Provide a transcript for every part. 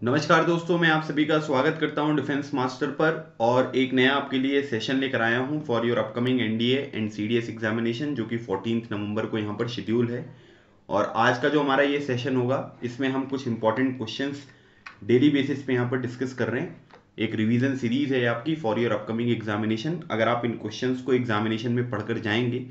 नमस्कार दोस्तों, मैं आप सभी का स्वागत करता हूं डिफेंस मास्टर पर। और एक नया आपके लिए सेशन लेकर आया हूं for your upcoming NDA and CDS examination, जो कि 14 नवंबर को यहां पर शेड्यूल है। और आज का जो हमारा ये सेशन होगा, इसमें हम कुछ इंपॉर्टेंट क्वेश्चंस डेली बेसिस पे यहाँ पर डिस्कस कर रहे हैं। एक रिवीजन सीरीज है आपकी फॉर योर अपकमिंग एग्जामिनेशन। अगर आप इन क्वेश्चंस को एग्जामिनेशन में पढ़कर जाएंगे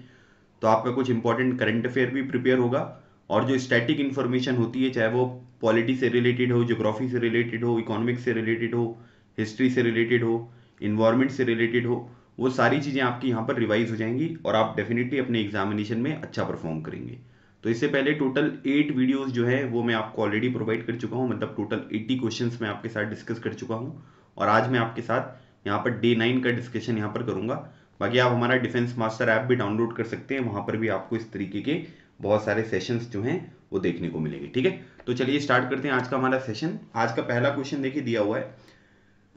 तो आपका कुछ इंपॉर्टेंट करंट अफेयर भी प्रिपेयर होगा। और जो स्टैटिक इन्फॉर्मेशन होती है, चाहे वो पॉलिटी से रिलेटेड हो, ज्योग्राफी से रिलेटेड हो, इकोनॉमिक्स से रिलेटेड हो, हिस्ट्री से रिलेटेड हो, इन्वायरमेंट से रिलेटेड हो, वो सारी चीज़ें आपकी यहाँ पर रिवाइज हो जाएंगी और आप डेफिनेटली अपने एग्जामिनेशन में अच्छा परफॉर्म करेंगे। तो इससे पहले टोटल 8 वीडियोस जो है वो मैं आपको ऑलरेडी प्रोवाइड कर चुका हूँ, मतलब टोटल 80 क्वेश्चंस मैं आपके साथ डिस्कस कर चुका हूँ। और आज मैं आपके साथ यहाँ पर डे 9 का डिस्कशन यहाँ पर करूँगा। बाकी आप हमारा डिफेंस मास्टर ऐप भी डाउनलोड कर सकते हैं, वहाँ पर भी आपको इस तरीके के बहुत सारे सेशंस जो हैं वो देखने को मिलेंगे। ठीक है, तो चलिए स्टार्ट करते हैं आज का हमारा सेशन। आज का पहला क्वेश्चन देखिए दिया हुआ है,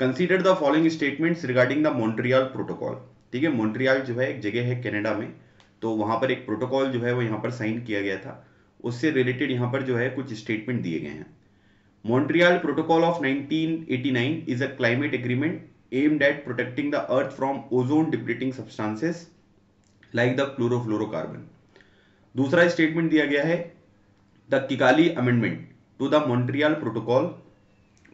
consider the following statements regarding the Montreal protocol. ठीक है, मॉन्ट्रियल जो है एक जगह है कनाडा में, तो वहां पर एक प्रोटोकॉल जो है वो यहाँ पर साइन किया गया था, उससे रिलेटेड यहाँ पर जो है कुछ स्टेटमेंट दिए गए हैं। Montreal protocol of 1989 is a climate agreement aimed at protecting the earth from ozone depleting substances like the chlorofluorocarbon. दूसरा स्टेटमेंट दिया गया है, the Kigali amendment to the Montreal protocol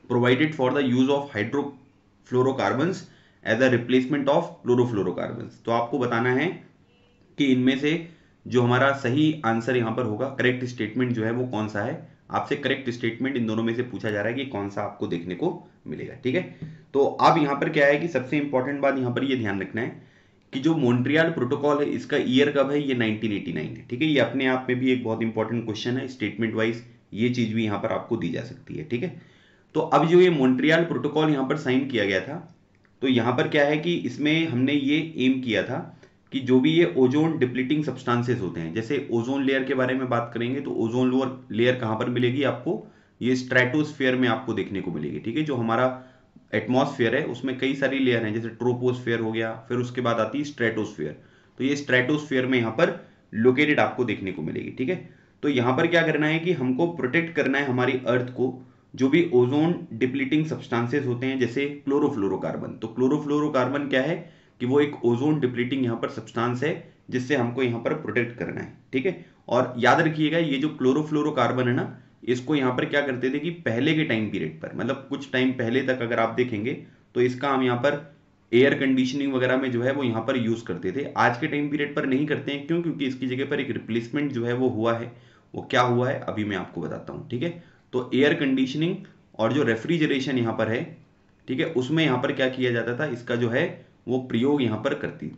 provided for the use of hydrofluorocarbons as a replacement of chlorofluorocarbons. तो आपको बताना है कि इनमें से जो हमारा सही आंसर यहां पर होगा, करेक्ट स्टेटमेंट जो है वो कौन सा है। आपसे करेक्ट स्टेटमेंट इन दोनों में से पूछा जा रहा है कि कौन सा आपको देखने को मिलेगा। ठीक है, तो अब यहां पर क्या है कि सबसे इंपॉर्टेंट बात यहां पर ये ध्यान रखना है कि जो मॉन्ट्रियल प्रोटोकॉल है इसका ईयर कब है, ये 1989 है। ठीक है, ये अपने आप में भी एक बहुत इंपॉर्टेंट क्वेश्चन है, स्टेटमेंट वाइज ये चीज भी यहां पर आपको दी जा सकती है। ठीक है, तो अब जो ये मॉन्ट्रियल प्रोटोकॉल यहां पर साइन किया गया था, तो यहां पर क्या है कि इसमें हमने ये एम किया था कि जो भी ये ओजोन डिप्लीटिंग सब्सटेंसेस होते हैं, जैसे ओजोन लेयर के बारे में बात करेंगे तो ओजोन लेयर कहां पर मिलेगी आपको, ये स्ट्रेटोस्फेयर में आपको देखने को मिलेगी। ठीक है, जो हमारा एटमॉस्फेयर है उसमें कई सारी लेयर हैं, जैसे ट्रोपोस्फेयर हो गया, फिर उसके बाद आती है स्ट्रेटोस्फेयर। तो ये स्ट्रेटोस्फेयर में यहाँ पर लोकेटेड आपको देखने को मिलेगी। ठीक है, तो यहाँ पर क्या करना है कि हमको प्रोटेक्ट करना है हमारी अर्थ को, जो भी ओजोन डिप्लीटिंग सब्सटेंसेस होते हैं, जैसे क्लोरोफ्लोरोकार्बन। तो क्लोरोफ्लोरोकार्बन क्या है कि वो एक ओजोन डिप्लीटिंग यहाँ पर सब्सटेंस है, जिससे हमको यहाँ पर प्रोटेक्ट करना है। ठीक है, और याद रखिएगा ये जो क्लोरोफ्लोरोकार्बन है ना, इसको यहाँ पर क्या करते थे कि पहले के टाइम पीरियड पर, मतलब कुछ टाइम पहले तक अगर आप देखेंगे तो इसका हम यहाँ पर एयर कंडीशनिंग वगैरह में जो है वो यहाँ पर यूज करते थे। आज के टाइम पीरियड पर नहीं करते हैं, क्यों? क्योंकि इसकी जगह पर एक रिप्लेसमेंट जो है वो हुआ है। वो क्या हुआ है अभी मैं आपको बताता हूँ। ठीक है, तो एयर कंडीशनिंग और जो रेफ्रिजरेशन यहाँ पर है, ठीक है, उसमें यहाँ पर क्या किया जाता था, इसका जो है वो प्रयोग यहाँ पर करती।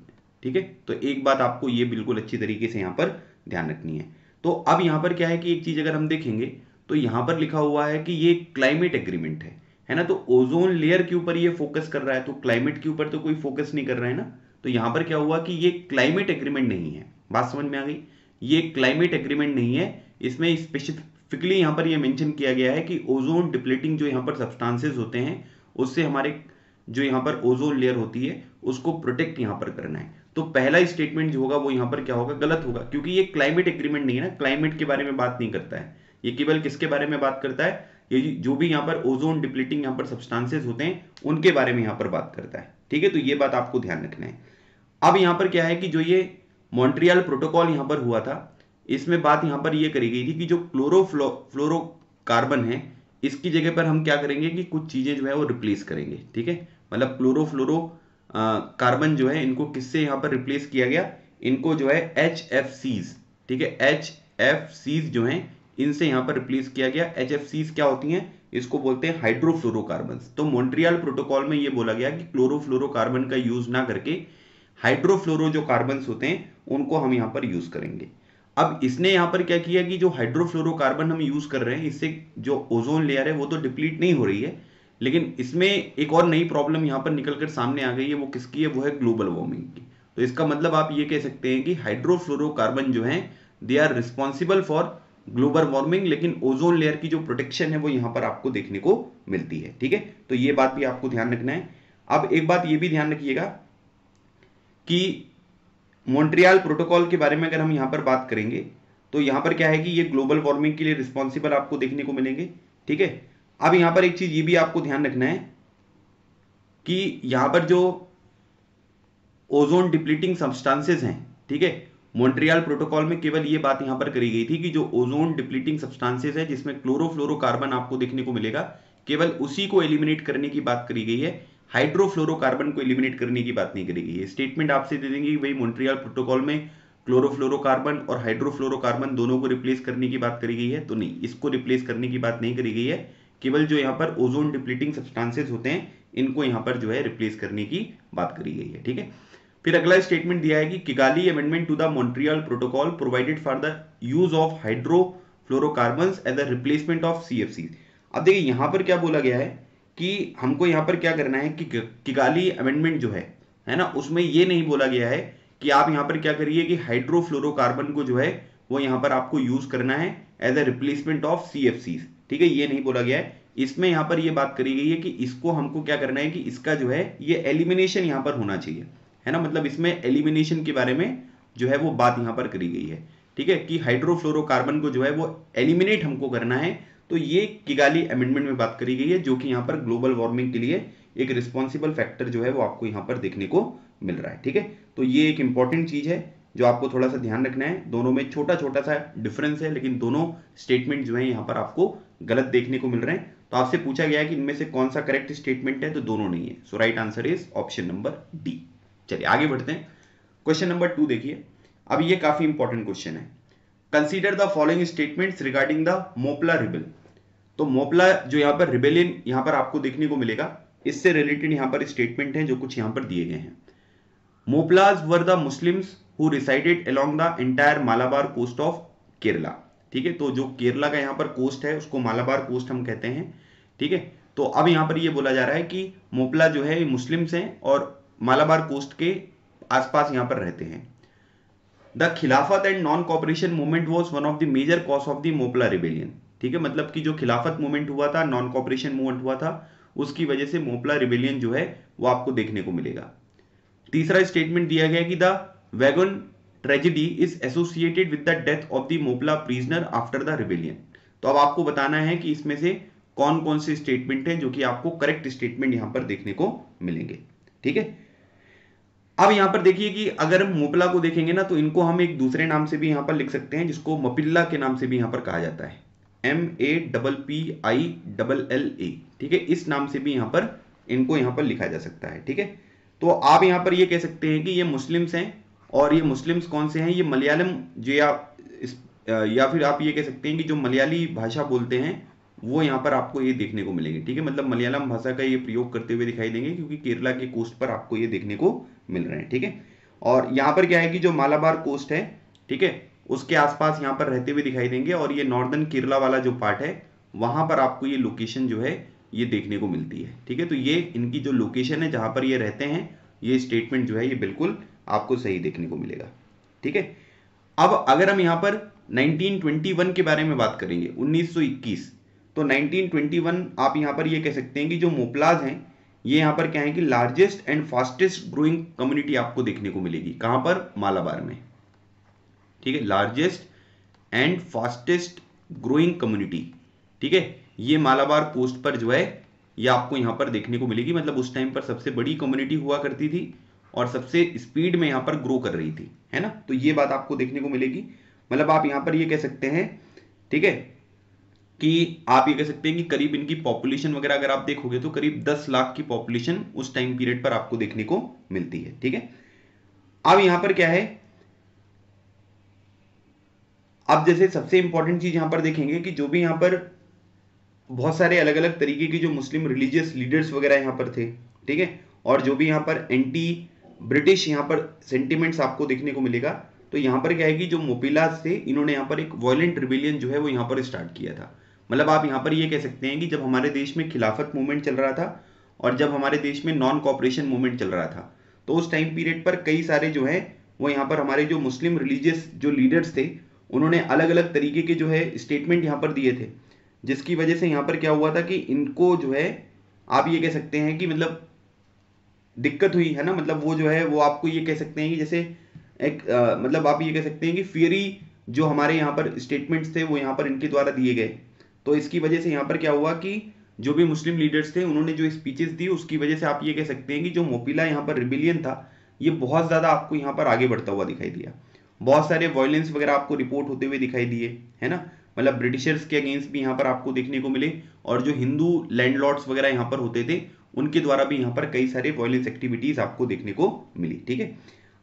ठीक है, तो एक बात आपको ये बिल्कुल अच्छी तरीके से यहाँ पर ध्यान रखनी है। तो अब यहाँ पर क्या है कि एक चीज अगर हम देखेंगे तो यहां पर लिखा हुआ है कि ये क्लाइमेट एग्रीमेंट है ना, तो ओजोन लेयर के ऊपर ये फोकस कर रहा है, तो क्लाइमेट के ऊपर तो कोई फोकस नहीं कर रहा है ना। तो यहां पर क्या हुआ कि ये क्लाइमेट एग्रीमेंट नहीं है। बात समझ में आ गई? ये क्लाइमेट एग्रीमेंट नहीं है। इसमें स्पेसिफिकली यहां पर ये मेंशन किया गया है कि ओजोन डिप्लीटिंग जो यहां पर सब्सटेंसेस होते हैं, उससे हमारे जो यहां पर ओजोन लेयर होती है उसको प्रोटेक्ट यहां पर करना है। तो पहला स्टेटमेंट जो होगा वो यहां पर क्या होगा, गलत होगा, क्योंकि ये क्लाइमेट एग्रीमेंट नहीं है ना, क्लाइमेट के बारे में बात नहीं करता है। ये केवल किसके बारे में बात करता है, ये जो भी यहाँ पर ओजोन डिप्लीटिंग यहाँ पर सब्सटेंसेस होते हैं उनके बारे में यहाँ पर बात करता है। ठीक है, तो ये बात आपको ध्यान रखना है। अब यहाँ पर क्या है कि जो ये मॉन्ट्रियल प्रोटोकॉल यहाँ पर हुआ था, इसमें बात यहाँ पर ये करी गई थी कि जो क्लोरोफ्लोरोकार्बन है, इसकी जगह पर हम क्या करेंगे कि कुछ चीजें जो है वो रिप्लेस करेंगे। ठीक है, मतलब क्लोरोफ्लोरो कार्बन जो है इनको किससे यहाँ पर रिप्लेस किया गया, इनको जो है HFCs, ठीक है, HFCs जो हैं इनसे यहां पर रिप्लेस किया गया। HFCs क्या होती हैं, इसको बोलते हैं हाइड्रोफ्लोरोकार्बन्स। तो मॉन्ट्रियल प्रोटोकॉल में ये बोला गया कि क्लोरोफ्लोरोकार्बन का यूज ना करके हाइड्रोफ्लोरो जो कार्बन्स होते हैं उनको हम यहां पर यूज करेंगे। अब इसने यहां पर क्या किया कि जो हाइड्रोफ्लोरोकार्बन हम यूज कर रहे हैं, इससे जो ओजोन लेयर है वो तो डिप्लीट नहीं हो रही है, लेकिन इसमें एक और नई प्रॉब्लम यहां पर निकलकर सामने आ गई है। वो किसकी है, वो है ग्लोबल वार्मिंग की। तो इसका मतलब आप ये कह सकते हैं कि हाइड्रोफ्लोरोकार्बन जो है they are responsible for global warming, लेकिन ओजोन लेयर की जो प्रोटेक्शन है वो यहां पर आपको देखने को मिलती है। ठीक है, तो ये बात भी आपको ध्यान रखना है। अब एक बात ये भी ध्यान रखिएगा कि मॉन्ट्रियल प्रोटोकॉल के बारे में अगर हम यहां पर बात करेंगे तो यहां पर क्या है कि ये ग्लोबल वार्मिंग के लिए रिस्पॉन्सिबल आपको देखने को मिलेंगे। ठीक है, अब यहां पर एक चीज ये भी आपको ध्यान रखना है कि यहां पर जो ओजोन डिप्लीटिंग सब्सटेंसेस हैं, ठीक है, मॉन्ट्रियल प्रोटोकॉल में केवल ये बात यहां पर करी गई थी कि जो ओजोन डिप्लीटिंग सब्सटेंसेस है जिसमें क्लोरोफ्लोरोकार्बन आपको देखने को मिलेगा, केवल उसी को एलिमिनेट करने की बात करी गई है, हाइड्रोफ्लोरोकार्बन को एलिमिनेट करने की बात नहीं करी गई है। स्टेटमेंट आपसे दे देंगे कि भाई मॉन्ट्रियल प्रोटोकॉल में क्लोरोफ्लोरोकार्बन और हाइड्रोफ्लोरोकार्बन दोनों को रिप्लेस करने की बात करी गई है, तो नहीं, इसको रिप्लेस करने की बात नहीं करी गई है, केवल जो यहाँ पर ओजोन डिप्लीटिंग सब्सटेंसेस होते हैं इनको यहाँ पर जो है रिप्लेस करने की बात करी गई है, ठीक है। फिर अगला स्टेटमेंट दिया है कि Kigali amendment to the Montreal protocol provided for the use of hydrofluorocarbons as a replacement of CFC. अब देखिए यहां पर क्या बोला गया है कि हमको यहां पर क्या करना है कि किगाली अमेंडमेंट जो है ना, उसमें ये नहीं बोला गया है कि आप यहां पर क्या करिए कि हाइड्रोफ्लोरोकार्बन को जो है वो यहां पर आपको यूज करना है as a replacement of CFC, ठीक है, ये नहीं बोला गया है। इसमें यहां पर ये बात करी गई है कि इसको हमको क्या करना है कि इसका जो है ये एलिमिनेशन यहां पर होना चाहिए, है ना, मतलब इसमें एलिमिनेशन के बारे में जो है वो बात यहां पर करी गई है, ठीक है, कि हाइड्रोफ्लोरोकार्बन को जो है वो एलिमिनेट हमको करना है। तो ये किगाली अमेंडमेंट में बात करी गई है, जो कि यहां पर ग्लोबल वार्मिंग के लिए एक रिस्पॉन्सिबल फैक्टर जो है वो आपको यहां पर देखने को मिल रहा है, ठीक है। तो ये एक इंपॉर्टेंट चीज है जो आपको थोड़ा सा ध्यान रखना है। दोनों में छोटा छोटा सा डिफरेंस है, लेकिन दोनों स्टेटमेंट जो है यहां पर आपको गलत देखने को मिल रहे हैं। तो आपसे पूछा गया है कि इनमें से कौन सा करेक्ट स्टेटमेंट है, तो दोनों नहीं है। So right answer is option number D. चलिए आगे बढ़ते हैं। क्वेश्चन नंबर 2 देखिए, अब ये काफी इंपॉर्टेंट क्वेश्चन है। Consider the following statements regarding the Moplah rebel. तो मोपला जो यहां पर रिबेलियन यहां पर आपको देखने को मिलेगा, इससे रिलेटेड यहां पर स्टेटमेंट है जो कुछ यहां पर दिए गए हैं। Moplahs were the Muslims who resided along the entire Malabar coast of Kerala, ठीक है। तो जो केरला का यहां पर कोस्ट है उसको मालाबार कोस्ट हम कहते हैं, ठीक है। तो अब यहां पर ये बोला जा रहा है कि मोपला जो है मुस्लिम्स हैं और मालाबार कोस्ट के आसपास यहां पर रहते हैं। The Khilafat and non cooperation movement was one of the major cause of the Moplah rebellion, ठीक है, मतलब कि जो खिलाफत मूवमेंट हुआ था, नॉन कॉपरेशन मूवमेंट हुआ था, उसकी वजह से मोपला रिबेलियन जो है वो आपको देखने को मिलेगा। तीसरा स्टेटमेंट दिया गया कि the wagon tragedy is associated with the death of the Moplah prisoner after the rebellion. तो अब आपको बताना है कि इसमें से कौन कौन से स्टेटमेंट है जो कि आपको करेक्ट स्टेटमेंट यहां पर देखने को मिलेंगे, ठीक है। अब यहां पर देखिए कि अगर हम मोपला को देखेंगे ना, तो इनको हम एक दूसरे नाम से भी यहां पर लिख सकते हैं, जिसको मपिल्ला के नाम से भी यहां पर कहा जाता है, MAPPILLA, ठीक है, इस नाम से भी यहां पर इनको यहां पर लिखा जा सकता है, ठीक है। तो आप यहां पर ये कह सकते हैं कि ये मुस्लिम्स हैं, और ये मुस्लिम्स कौन से हैं, ये मलयालम जो या फिर आप ये कह सकते हैं कि जो मलयाली भाषा बोलते हैं वो यहां पर आपको ये देखने को मिलेंगे, ठीक है, मतलब मलयालम भाषा का ये प्रयोग करते हुए दिखाई देंगे, क्योंकि केरला के कोस्ट पर आपको ये देखने को मिल रहे हैं, ठीक है। और यहां पर क्या है कि जो मालाबार कोस्ट है, ठीक है, उसके आसपास यहां पर रहते हुए दिखाई देंगे, और ये नॉर्दर्न केरला वाला जो पार्ट है वहां पर आपको ये लोकेशन जो है ये देखने को मिलती है, ठीक है। तो ये इनकी जो लोकेशन है जहां पर ये रहते हैं, ये स्टेटमेंट जो है ये बिल्कुल आपको सही देखने को मिलेगा, ठीक है। अब अगर हम यहां पर 1921 के बारे में बात करेंगे, 1921, तो 1921 आप यहां पर ये कह सकते हैं कि जो मोपलाज हैं ये यहां पर क्या है कि largest and fastest growing community आपको देखने को मिलेगी, कहां पर, मालाबार में, ठीक है, largest and fastest growing community, ठीक है, ये मालाबार कोस्ट पर जो है ये आपको यहां पर देखने को मिलेगी। मतलब उस टाइम पर सबसे बड़ी कम्युनिटी हुआ करती थी और सबसे स्पीड में यहां पर ग्रो कर रही थी, है ना, तो ये बात आपको देखने को मिलेगी। मतलब आप यहां पर ये कह सकते हैं, ठीक है, कि आप ये कह सकते हैं कि करीब इनकी पॉपुलेशन वगैरह अगर आप देखोगे तो करीब 10 लाख की पॉपुलेशन उस टाइम पीरियड पर आपको देखने को मिलती है, ठीक है। अब यहां पर क्या है, अब जैसे सबसे इंपॉर्टेंट चीज यहां पर देखेंगे कि जो भी यहां पर बहुत सारे अलग अलग तरीके की जो मुस्लिम रिलीजियस लीडर्स वगैरह यहां पर थे, ठीक है, और जो भी यहां पर एंटी ब्रिटिश यहां पर सेंटिमेंट्स आपको देखने को मिलेगा। तो यहां पर क्या है कि जो मोपिलास थे इन्होंने यहां पर एक वॉयलेंट रिबेलियन जो है वो यहां पर स्टार्ट किया था। मतलब आप यहां पर ये कह सकते हैं कि जब हमारे देश में खिलाफत मूवमेंट चल रहा था और जब हमारे देश में नॉन कॉपरेशन मूवमेंट चल रहा था, तो उस टाइम पीरियड पर कई सारे जो है वो यहाँ पर हमारे जो मुस्लिम रिलीजियस जो लीडर्स थे उन्होंने अलग अलग तरीके के जो है स्टेटमेंट यहाँ पर दिए थे, जिसकी वजह से यहाँ पर क्या हुआ था कि इनको जो है आप ये कह सकते हैं कि मतलब दिक्कत हुई, है ना। मतलब वो जो है वो आपको ये कह सकते हैं कि जैसे एक मतलब आप ये कह सकते हैं कि फियरी जो हमारे यहाँ पर स्टेटमेंट्स थे वो यहाँ पर इनके द्वारा दिए गए, तो इसकी वजह से यहाँ पर क्या हुआ कि जो भी मुस्लिम लीडर्स थे उन्होंने जो स्पीचेस दी उसकी वजह से आप ये कह सकते हैं कि जो मोपिला यहाँ पर रिबिलियन था ये बहुत ज़्यादा आपको यहाँ पर आगे बढ़ता हुआ दिखाई दिया। बहुत सारे वायलेंस वगैरह आपको रिपोर्ट होते हुए दिखाई दिए, है ना, मतलब ब्रिटिशर्स के अगेंस्ट भी यहाँ पर आपको देखने को मिले, और जो हिंदू लैंडलॉर्ड्स वगैरह यहाँ पर होते थे उनके द्वारा भी यहाँ पर कई सारे वायलेंस एक्टिविटीज आपको देखने को मिली। ठीक है,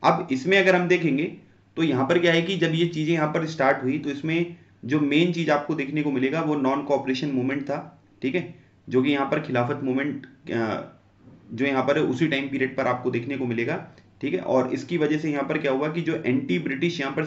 अब इसमें अगर हम देखेंगे तो यहाँ पर क्या है कि जब ये चीज़ें यहाँ पर स्टार्ट हुई तो इसमें जो मेन चीज़ आपको देखने को मिलेगा वो नॉन कोऑपरेशन मूवमेंट था। ठीक है, जो कि यहाँ पर खिलाफत मूवमेंट जो यहाँ पर है उसी टाइम पीरियड पर आपको देखने को मिलेगा। ठीक है, और इसकी वजह से यहाँ पर क्या हुआ कि जो एंटी ब्रिटिश यहाँ पर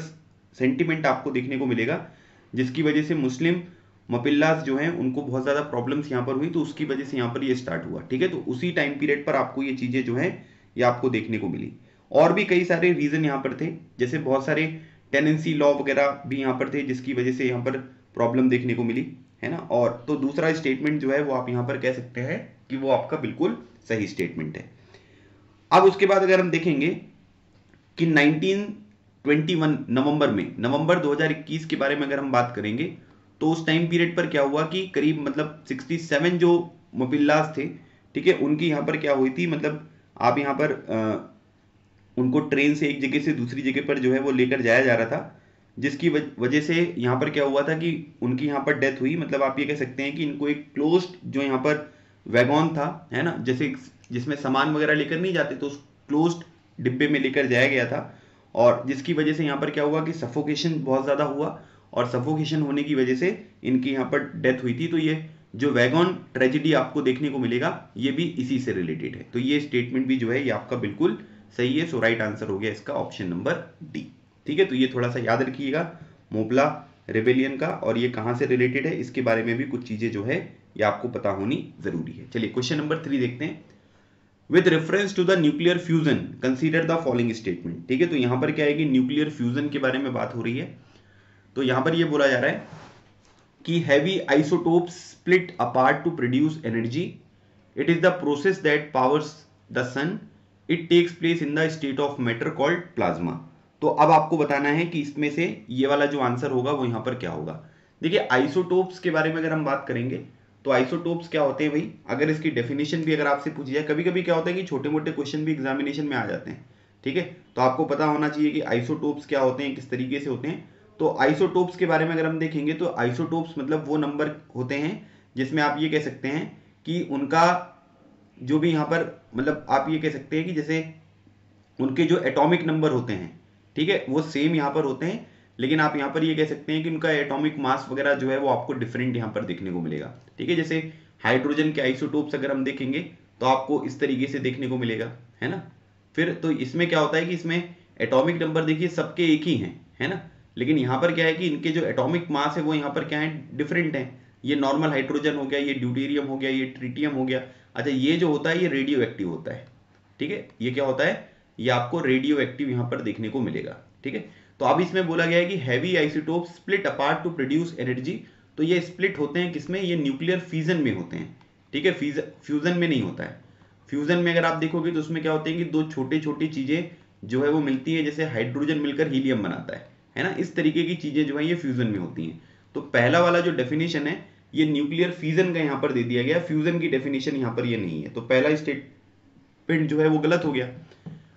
सेंटिमेंट आपको देखने को मिलेगा, जिसकी वजह से मुस्लिम मपिल्लास जो हैं उनको बहुत ज़्यादा प्रॉब्लम्स यहाँ पर हुई, तो उसकी वजह से यहाँ पर ये स्टार्ट हुआ। ठीक है, तो उसी टाइम पीरियड पर आपको ये चीज़ें जो हैं ये आपको देखने को मिली। और भी कई सारे रीज़न यहाँ पर थे, जैसे बहुत सारे टेनेंसी लॉ वगैरह भी यहाँ पर थे जिसकी वजह से यहाँ पर प्रॉब्लम देखने को मिली, है ना। और तो दूसरा स्टेटमेंट जो है वो आप यहाँ पर कह सकते हैं कि वो आपका बिल्कुल सही स्टेटमेंट है। अब उसके बाद अगर हम देखेंगे कि 1921 नवंबर 2021 के बारे में अगर हम बात करेंगे तो उस टाइम पीरियड पर क्या हुआ कि करीब मतलब 67 जो मोपिल्लास थे, ठीक है, उनकी यहाँ पर क्या हुई थी, मतलब आप यहाँ पर उनको ट्रेन से एक जगह से दूसरी जगह पर जो है वो लेकर जाया जा रहा था, जिसकी वजह से यहाँ पर क्या हुआ था कि उनकी यहाँ पर डेथ हुई। मतलब आप ये कह सकते हैं कि इनको एक क्लोज्ड जो यहाँ पर वैगॉन था, है ना, जैसे जिसमें सामान वगैरह लेकर नहीं जाते तो उस क्लोज्ड डिब्बे में लेकर जाया गया था, और जिसकी वजह से यहाँ पर क्या हुआ कि सफोकेशन बहुत ज़्यादा हुआ, और सफोकेशन होने की वजह से इनकी यहाँ पर डेथ हुई थी। तो ये जो वैगॉन ट्रेजिडी आपको देखने को मिलेगा ये भी इसी से रिलेटेड है। तो ये स्टेटमेंट भी जो है ये आपका बिल्कुल सही है। सो राइट आंसर हो गया इसका ऑप्शन नंबर डी। ठीक है, तो ये थोड़ा सा याद रखिएगा मोपला रेबेलियन का, और ये कहाँ से रिलेटेड है इसके बारे में भी कुछ चीज़ें जो है ये आपको पता होनी जरूरी है। चलिए क्वेश्चन नंबर 3 देखते हैं। With reference to the nuclear fusion consider the following statement. ठीक है, तो यहाँ पर क्या है कि न्यूक्लियर फ्यूजन के बारे में बात हो रही है। तो यहाँ पर ये बोला जा रहा है कि heavy isotopes split apart to produce energy, it is the process that powers the sun, it takes place in the state of matter called plasma. तो अब आपको बताना है कि इसमें से ये वाला जो आंसर होगा वो यहाँ पर क्या होगा। देखिए आइसोटोप्स के बारे में अगर हम बात करेंगे तो आइसोटोप्स क्या होते हैं भाई, अगर इसकी डेफिनेशन भी अगर आपसे पूछी जाए, कभी कभी क्या होता है कि छोटे मोटे क्वेश्चन भी एग्जामिनेशन में आ जाते हैं। ठीक है, तो आपको पता होना चाहिए कि आइसोटोप्स क्या होते हैं, किस तरीके से होते हैं। तो आइसोटोप्स के बारे में अगर हम देखेंगे तो आइसोटोप्स मतलब वो नंबर होते हैं जिसमें आप ये कह सकते हैं कि उनका जो भी यहाँ पर मतलब आप ये कह सकते हैं कि जैसे उनके जो एटॉमिक नंबर होते हैं, ठीक है, वो सेम यहाँ पर होते हैं, लेकिन आप यहाँ पर ये कह सकते हैं कि उनका एटॉमिक मास वगैरह जो है वो आपको डिफरेंट यहाँ पर देखने को मिलेगा। ठीक है, जैसे हाइड्रोजन के आइसोटोप्स अगर हम देखेंगे तो आपको इस तरीके से देखने को मिलेगा, है ना। फिर तो इसमें क्या होता है कि इसमें एटॉमिक नंबर देखिए सबके एक ही हैं, है ना, लेकिन यहाँ पर क्या है कि इनके जो एटॉमिक मास है वो यहाँ पर क्या है, डिफरेंट है। ये नॉर्मल हाइड्रोजन हो गया, ये ड्यूटेरियम हो गया, ये ट्रिटियम हो गया। अच्छा, ये जो होता है ये रेडियो एक्टिव होता है। ठीक है, ये क्या होता है, ये आपको रेडियो एक्टिव यहाँ पर देखने को मिलेगा। ठीक है, तो अब इसमें बोला गया है कि heavy isotope split apart to produce energy. तो ये स्प्लिट होते हैं किसमें, ये न्यूक्लियर फ्यूजन में होते हैं। ठीक है, फ्यूजन में नहीं होता है। फ्यूजन में अगर आप देखोगे तो उसमें क्या होते हैं कि दो छोटी छोटी चीजें जो है वो मिलती है, जैसे हाइड्रोजन मिलकर हीलियम बनाता है ना, इस तरीके की चीजें जो है ये फ्यूजन में होती हैं। तो पहला वाला जो डेफिनेशन है ये न्यूक्लियर फ्यूजन का यहाँ पर दे दिया गया, फ्यूजन की डेफिनेशन यहाँ पर ये नहीं है, तो पहला स्टेटमेंट जो है वो गलत हो गया।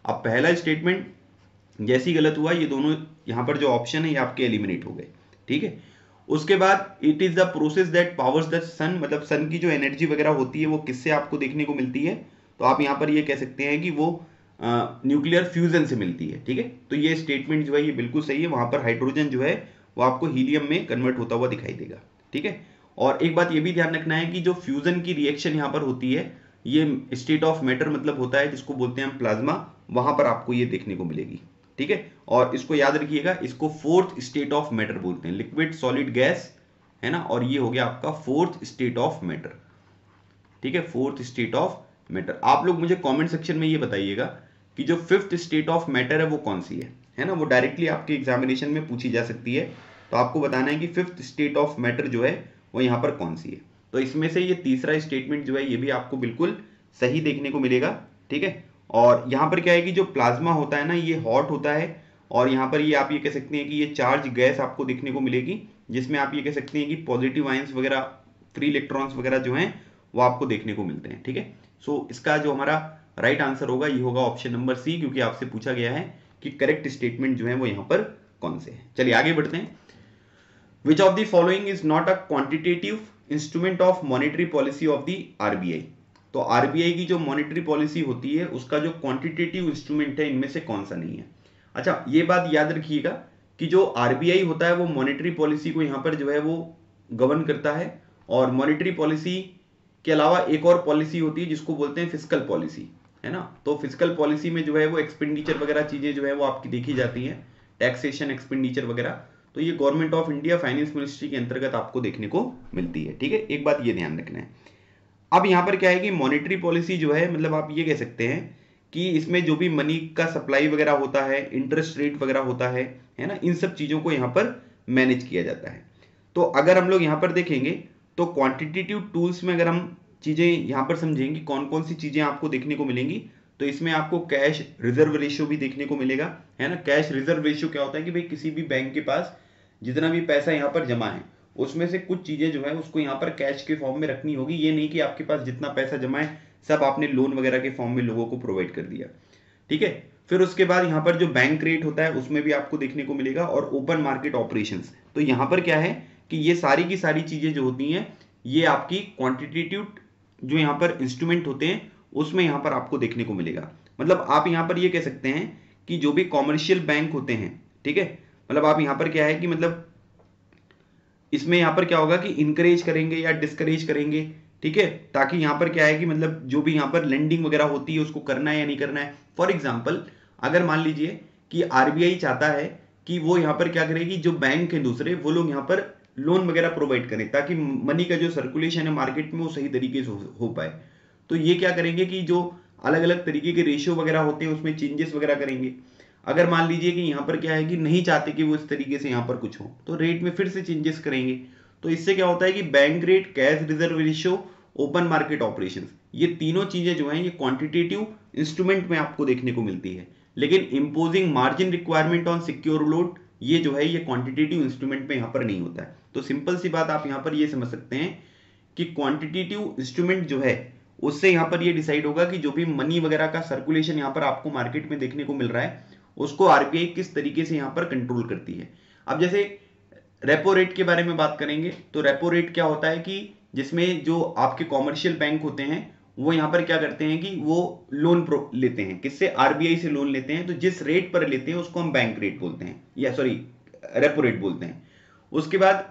अब पहला स्टेटमेंट जैसी गलत हुआ, ये दोनों यहाँ पर जो ऑप्शन है ये आपके एलिमिनेट हो गए। ठीक है, उसके बाद it is the process that powers the sun, मतलब सन की जो एनर्जी वगैरह होती है वो किससे आपको देखने को मिलती है, तो आप यहाँ पर ये कह सकते हैं कि वो न्यूक्लियर फ्यूजन से मिलती है। ठीक है, तो ये स्टेटमेंट जो है ये बिल्कुल सही है, वहां पर हाइड्रोजन जो है वो आपको हीलियम में कन्वर्ट होता हुआ दिखाई देगा। ठीक है, और एक बात ये भी ध्यान रखना है कि जो फ्यूजन की रिएक्शन यहाँ पर होती है ये स्टेट ऑफ मैटर मतलब होता है जिसको बोलते हैं प्लाज्मा, वहां पर आपको ये देखने को मिलेगी। ठीक है, और इसको याद रखिएगा, इसको फोर्थ स्टेट ऑफ मैटर बोलते हैं, लिक्विड सॉलिड गैस, है ना, और ये हो गया आपका फोर्थ स्टेट ऑफ मैटर। ठीक है, फोर्थ स्टेट ऑफ मैटर। आप लोग मुझे कमेंट सेक्शन में ये बताइएगा कि जो फिफ्थ स्टेट ऑफ मैटर है वो कौन सी है ना, वो डायरेक्टली आपके एग्जामिनेशन में पूछी जा सकती है। तो आपको बताना है कि फिफ्थ स्टेट ऑफ मैटर जो है वो यहाँ पर कौन सी है। तो इसमें से ये तीसरा स्टेटमेंट जो है ये भी आपको बिल्कुल सही देखने को मिलेगा। ठीक है, और यहाँ पर क्या है कि जो प्लाज्मा होता है ना ये हॉट होता है, और यहाँ पर ये आप ये कह सकते हैं कि ये चार्ज गैस आपको देखने को मिलेगी, जिसमें आप ये कह सकते हैं कि पॉजिटिव आयंस वगैरह, फ्री इलेक्ट्रॉन्स वगैरह जो हैं वो आपको देखने को मिलते हैं। ठीक है, सो इसका जो हमारा राइट आंसर होगा ये होगा ऑप्शन नंबर सी, क्योंकि आपसे पूछा गया है कि करेक्ट स्टेटमेंट जो है वो यहाँ पर कौन से है। चलिए आगे बढ़ते हैं। Which of the following is not a quantitative instrument of monetary policy of the RBI. तो आरबीआई की जो मॉनेटरी पॉलिसी होती है उसका जो क्वांटिटेटिव इंस्ट्रूमेंट है इनमें से कौन सा नहीं है। अच्छा, ये बात याद रखिएगा कि जो आरबीआई होता है वो मॉनेटरी पॉलिसी को यहाँ पर जो है वो गवर्न करता है, और मॉनेटरी पॉलिसी के अलावा एक और पॉलिसी होती है जिसको बोलते हैं फिस्कल पॉलिसी, है ना। तो फिस्कल पॉलिसी में जो है वो एक्सपेंडिचर वगैरह चीजें जो है वो आपकी देखी जाती हैं, टैक्सेशन, एक्सपेंडिचर वगैरह। तो ये government of India finance ministry के अंतर्गत आपको देखने को मिलती है। ठीक है, एक बात ये ध्यान रखना है। अब यहाँ पर क्या है कि मॉनेटरी पॉलिसी जो है, मतलब आप ये कह सकते हैं कि इसमें जो भी मनी का सप्लाई वगैरह होता है, इंटरेस्ट रेट वगैरह होता है ना, इन सब चीजों को यहाँ पर मैनेज किया जाता है। तो अगर हम लोग यहाँ पर देखेंगे तो क्वांटिटेटिव टूल्स में अगर हम चीजें यहाँ पर समझेंगे कौन कौन सी चीजें आपको देखने को मिलेंगी, तो इसमें आपको कैश रिजर्व रेशियो भी देखने को मिलेगा, है ना। कैश रिजर्व रेशियो क्या होता है कि भाई किसी भी बैंक के पास जितना भी पैसा यहाँ पर जमा है उसमें से कुछ चीजें जो है उसको यहाँ पर कैश के फॉर्म में रखनी होगी। ये नहीं कि आपके पास जितना पैसा जमा है सब आपने लोन वगैरह के फॉर्म में लोगों को प्रोवाइड कर दिया। ठीक है, फिर उसके बाद यहाँ पर जो बैंक रेट होता है उसमें भी आपको देखने को मिलेगा, और ओपन मार्केट ऑपरेशंस। तो यहाँ पर क्या है कि ये सारी की सारी चीजें जो होती हैं ये आपकी क्वांटिटेटिव जो यहाँ पर इंस्ट्रूमेंट होते हैं उसमें यहाँ पर आपको देखने को मिलेगा। मतलब आप यहाँ पर ये कह सकते हैं कि जो भी कॉमर्शियल बैंक होते हैं, ठीक है, मतलब आप यहाँ पर क्या है कि मतलब इसमें यहाँ पर क्या होगा कि इंकरेज करेंगे या डिस्करेज करेंगे, ठीक है, ताकि यहाँ पर क्या है कि मतलब जो भी यहाँ पर लेंडिंग वगैरह होती है उसको करना है या नहीं करना है। फॉर एग्जाम्पल अगर मान लीजिए कि आरबीआई चाहता है कि वो यहाँ पर क्या करेगी, जो बैंक है दूसरे वो लोग यहाँ पर लोन वगैरह प्रोवाइड करें ताकि मनी का जो सर्कुलेशन है मार्केट में वो सही तरीके से हो पाए। तो ये क्या करेंगे कि जो अलग अलग तरीके के रेशियो वगैरह होते हैं उसमें चेंजेस वगैरह करेंगे। अगर मान लीजिए कि यहाँ पर क्या है कि नहीं चाहते कि वो इस तरीके से यहाँ पर कुछ हो तो रेट में फिर से चेंजेस करेंगे। तो इससे क्या होता है कि bank rate, cash reserve ratio, open market operations, ये तीनों चीजें जो हैं ये क्वांटिटेटिव इंस्ट्रूमेंट में आपको देखने को मिलती है। लेकिन imposing margin requirement on secure load ये जो है ये क्वांटिटेटिव इंस्ट्रूमेंट में यहाँ पर नहीं होता है। तो सिंपल सी बात आप यहाँ पर ये समझ सकते हैं कि क्वांटिटेटिव इंस्ट्रूमेंट जो है उससे यहाँ पर ये डिसाइड होगा कि जो भी मनी वगैरह का सर्कुलेशन यहाँ पर आपको मार्केट में देखने को मिल रहा है उसको आरबीआई किस तरीके से यहाँ पर कंट्रोल करती है। अब जैसे रेपो रेट के बारे में बात करेंगे तो रेपो रेट क्या होता है कि जिसमें जो आपके कॉमर्शियल बैंक होते हैं वो यहाँ पर क्या करते हैं कि वो लोन लेते हैं, किससे, आरबीआई से लोन लेते हैं। तो जिस रेट पर लेते हैं उसको हम बैंक रेट बोलते हैं, या सॉरी रेपो रेट बोलते हैं। उसके बाद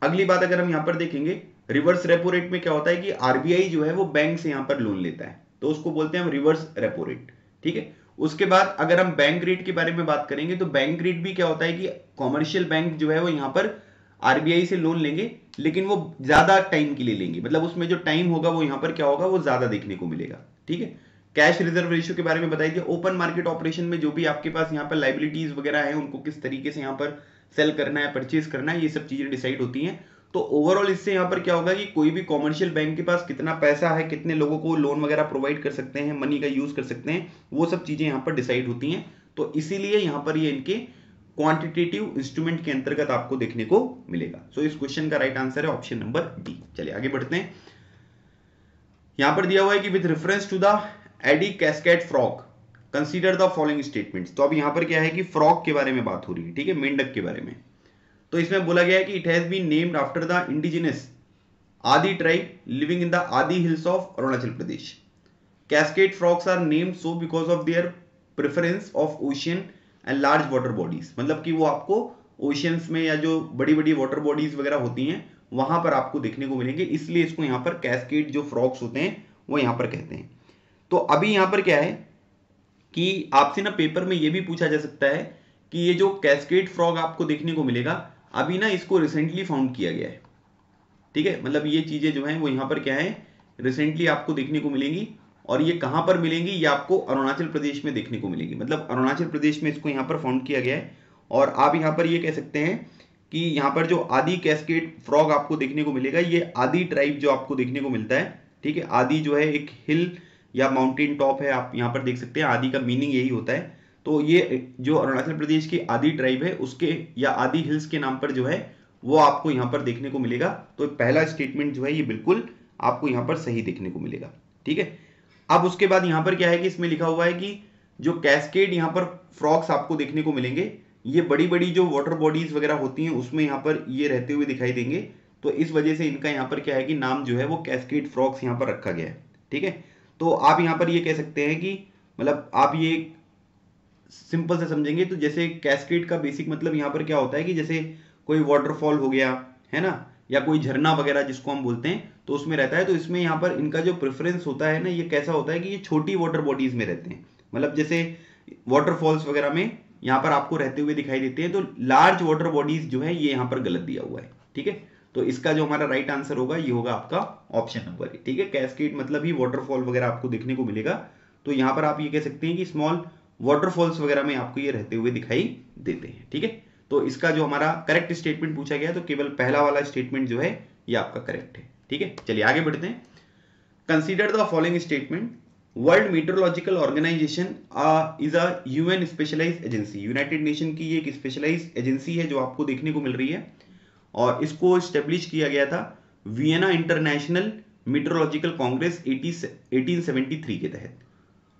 अगली बात अगर हम यहाँ पर देखेंगे रिवर्स रेपो रेट में क्या होता है कि आरबीआई जो है वो बैंक से यहाँ पर लोन लेता है तो उसको बोलते हैं हम रिवर्स रेपो रेट। ठीक है, उसके बाद अगर हम बैंक रेट के बारे में बात करेंगे तो बैंक रेट भी क्या होता है कि कॉमर्शियल बैंक जो है वो यहाँ पर आरबीआई से लोन लेंगे लेकिन वो ज्यादा टाइम के लिए लेंगे, मतलब उसमें जो टाइम होगा वो यहाँ पर क्या होगा वो ज्यादा देखने को मिलेगा। ठीक है, कैश रिजर्व रेशियो के बारे में बताइए। ओपन मार्केट ऑपरेशन में जो भी आपके पास यहाँ पर लाइबिलिटीज वगैरह है उनको किस तरीके से यहाँ पर सेल करना है, परचेज करना है, ये सब चीजें डिसाइड होती हैं। तो ओवरऑल इससे यहाँ पर क्या होगा कि कोई भी कॉमर्शियल बैंक के पास कितना पैसा है, कितने लोगों को लोन वगैरह प्रोवाइड कर सकते हैं, मनी का यूज कर सकते हैं, वो सब चीजें यहाँ पर डिसाइड होती हैं। तो इसीलिए यहाँ पर ये इनके क्वांटिटेटिव इंस्ट्रूमेंट के अंतर्गत आपको देखने को मिलेगा। सो इस क्वेश्चन का राइट आंसर है ऑप्शन नंबर डी। चलिए आगे बढ़ते हैं। यहां पर दिया हुआ है कि with reference to the Adi cascade frog consider the following statements. तो अब यहां पर क्या है कि फ्रॉग के बारे में बात हो रही है, ठीक है, मेंढक के बारे में। तो इसमें बोला गया है कि it has been named after the indigenous Adi tribe living in the Adi hills of Arunachal Pradesh. Cascade frogs are named so because of their preference of ocean and large water bodies, मतलब कि वो आपको ओशियंस में या जो बड़ी बड़ी वाटर बॉडीज वगैरह होती हैं वहां पर आपको देखने को मिलेंगे, इसलिए इसको यहाँ पर कैस्केड जो फ्रॉग्स होते हैं वो यहाँ पर कहते हैं। तो अभी यहाँ पर क्या है कि आपसे ना पेपर में ये भी पूछा जा सकता है कि ये जो कैस्केड फ्रॉग आपको देखने को मिलेगा अभी ना इसको रिसेंटली फाउंड किया गया है। ठीक है, मतलब ये चीजें जो हैं वो यहाँ पर क्या है रिसेंटली आपको देखने को मिलेंगी, और ये कहां पर मिलेंगी, ये आपको अरुणाचल प्रदेश में देखने को मिलेगी। मतलब अरुणाचल प्रदेश में इसको यहाँ पर फाउंड किया गया है। और आप यहाँ पर ये कह सकते हैं कि यहाँ पर जो आदि कैस्केड फ्रॉग आपको देखने को मिलेगा ये आदि ट्राइब जो आपको देखने को मिलता है। ठीक है, आदि जो है एक हिल या माउंटेन टॉप है, आप यहाँ पर देख सकते हैं, आदि का मीनिंग यही होता है। तो ये जो अरुणाचल प्रदेश की आदि ट्राइब है उसके या आदि हिल्स के नाम पर जो है वो आपको यहाँ पर देखने को मिलेगा। तो पहला स्टेटमेंट जो है ये बिल्कुल आपको यहाँ पर सही देखने को मिलेगा। ठीक है, अब उसके बाद यहाँ पर क्या है कि इसमें लिखा हुआ है कि जो कैस्केड यहाँ पर फ्रॉग्स आपको देखने को मिलेंगे, ये बड़ी बड़ी जो वाटर बॉडीज वगैरह होती हैं उसमें यहाँ पर ये रहते हुए दिखाई देंगे, तो इस वजह से इनका यहाँ पर क्या है कि नाम जो है वो कैस्केड फ्रॉग्स यहाँ पर रखा गया है। ठीक है, तो आप यहाँ पर ये कह सकते हैं कि मतलब आप ये सिंपल से समझेंगे तो जैसे कैस्केड का बेसिक मतलब यहाँ पर क्या होता है कि जैसे कोई वाटरफॉल हो गया है ना, या कोई झरना वगैरह जिसको हम बोलते हैं, तो उसमें रहता है। तो इसमें यहाँ पर इनका जो प्रेफरेंस होता है ना, ये कैसा होता है कि ये छोटी वाटर बॉडीज में रहते हैं, मतलब जैसे वाटरफॉल्स वगैरह में यहाँ पर आपको रहते हुए दिखाई देते हैं। तो लार्ज वाटर बॉडीज जो है ये यहाँ पर गलत दिया हुआ है। ठीक है, तो इसका जो हमारा राइट आंसर होगा ये होगा आपका ऑप्शन नंबर ए। ठीक है, कैस्केड मतलब ही वाटरफॉल वगैरह आपको देखने को मिलेगा, तो यहाँ पर आप ये कह सकते हैं कि स्मॉल वाटरफॉल्स वगैरह में आपको ये रहते हुए दिखाई देते हैं। ठीक है, तो इसका जो हमारा करेक्ट स्टेटमेंट पूछा गया तो केवल पहला वाला स्टेटमेंट जो है ये आपका करेक्ट है। ठीक है, चलिए आगे बढ़ते हैं। Consider the following statement, world meteorological organisation is a UN specialised agency. United Nation की ये एक स्पेशलाइज्ड एजेंसी है जो आपको देखने को मिल रही है, और इसको स्टेब्लिश किया गया था वियना इंटरनेशनल मीटरोलॉजिकल कांग्रेस 1873 के तहत।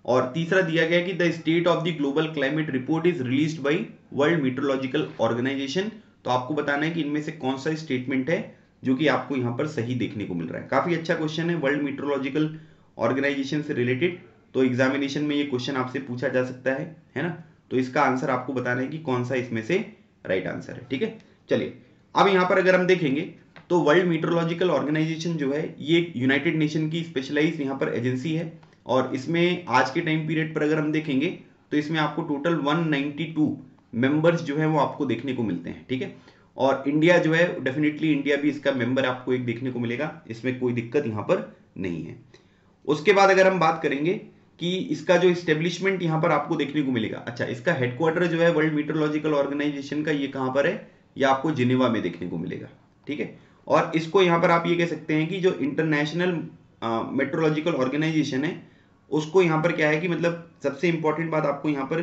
और तीसरा दिया गया कि the state of the global climate report is released by world meteorological organisation. तो आपको बताना है कि इनमें से कौन सा स्टेटमेंट है जो कि आपको यहां पर सही देखने को मिल रहा है। काफी अच्छा क्वेश्चन है, वर्ल्ड मीटरोलॉजिकल ऑर्गेनाइजेशन से रिलेटेड, तो एग्जामिनेशन में ये क्वेश्चन आपसे पूछा जा सकता है ना। तो इसका आंसर आपको बताना है कि कौन सा इसमें से राइट आंसर है। ठीक है, चलिए अब यहां पर अगर हम देखेंगे तो वर्ल्ड मीटरोलॉजिकल ऑर्गेनाइजेशन जो है ये यूनाइटेड नेशन की स्पेशलाइज्ड यहां पर एजेंसी है, और इसमें आज के टाइम पीरियड पर अगर हम देखेंगे तो इसमें आपको टोटल 192 मेंबर्स जो है वो आपको देखने को मिलते हैं। ठीक है, और इंडिया जो है डेफिनेटली इंडिया भी इसका मेंबर आपको एक देखने को मिलेगा, इसमें कोई दिक्कत यहां पर नहीं है। उसके बाद अगर हम बात करेंगे कि इसका जो इस्टेब्लिशमेंट यहां पर आपको देखने को मिलेगा, अच्छा इसका हेडक्वार्टर जो है वर्ल्ड मीटरोलॉजिकल ऑर्गेनाइजेशन का ये कहां पर है, ये आपको जिनेवा में देखने को मिलेगा। ठीक है, और इसको यहां पर आप ये कह सकते हैं कि जो इंटरनेशनल मेट्रोलॉजिकल ऑर्गेनाइजेशन है उसको यहां पर क्या है कि मतलब सबसे इंपॉर्टेंट बात आपको यहां पर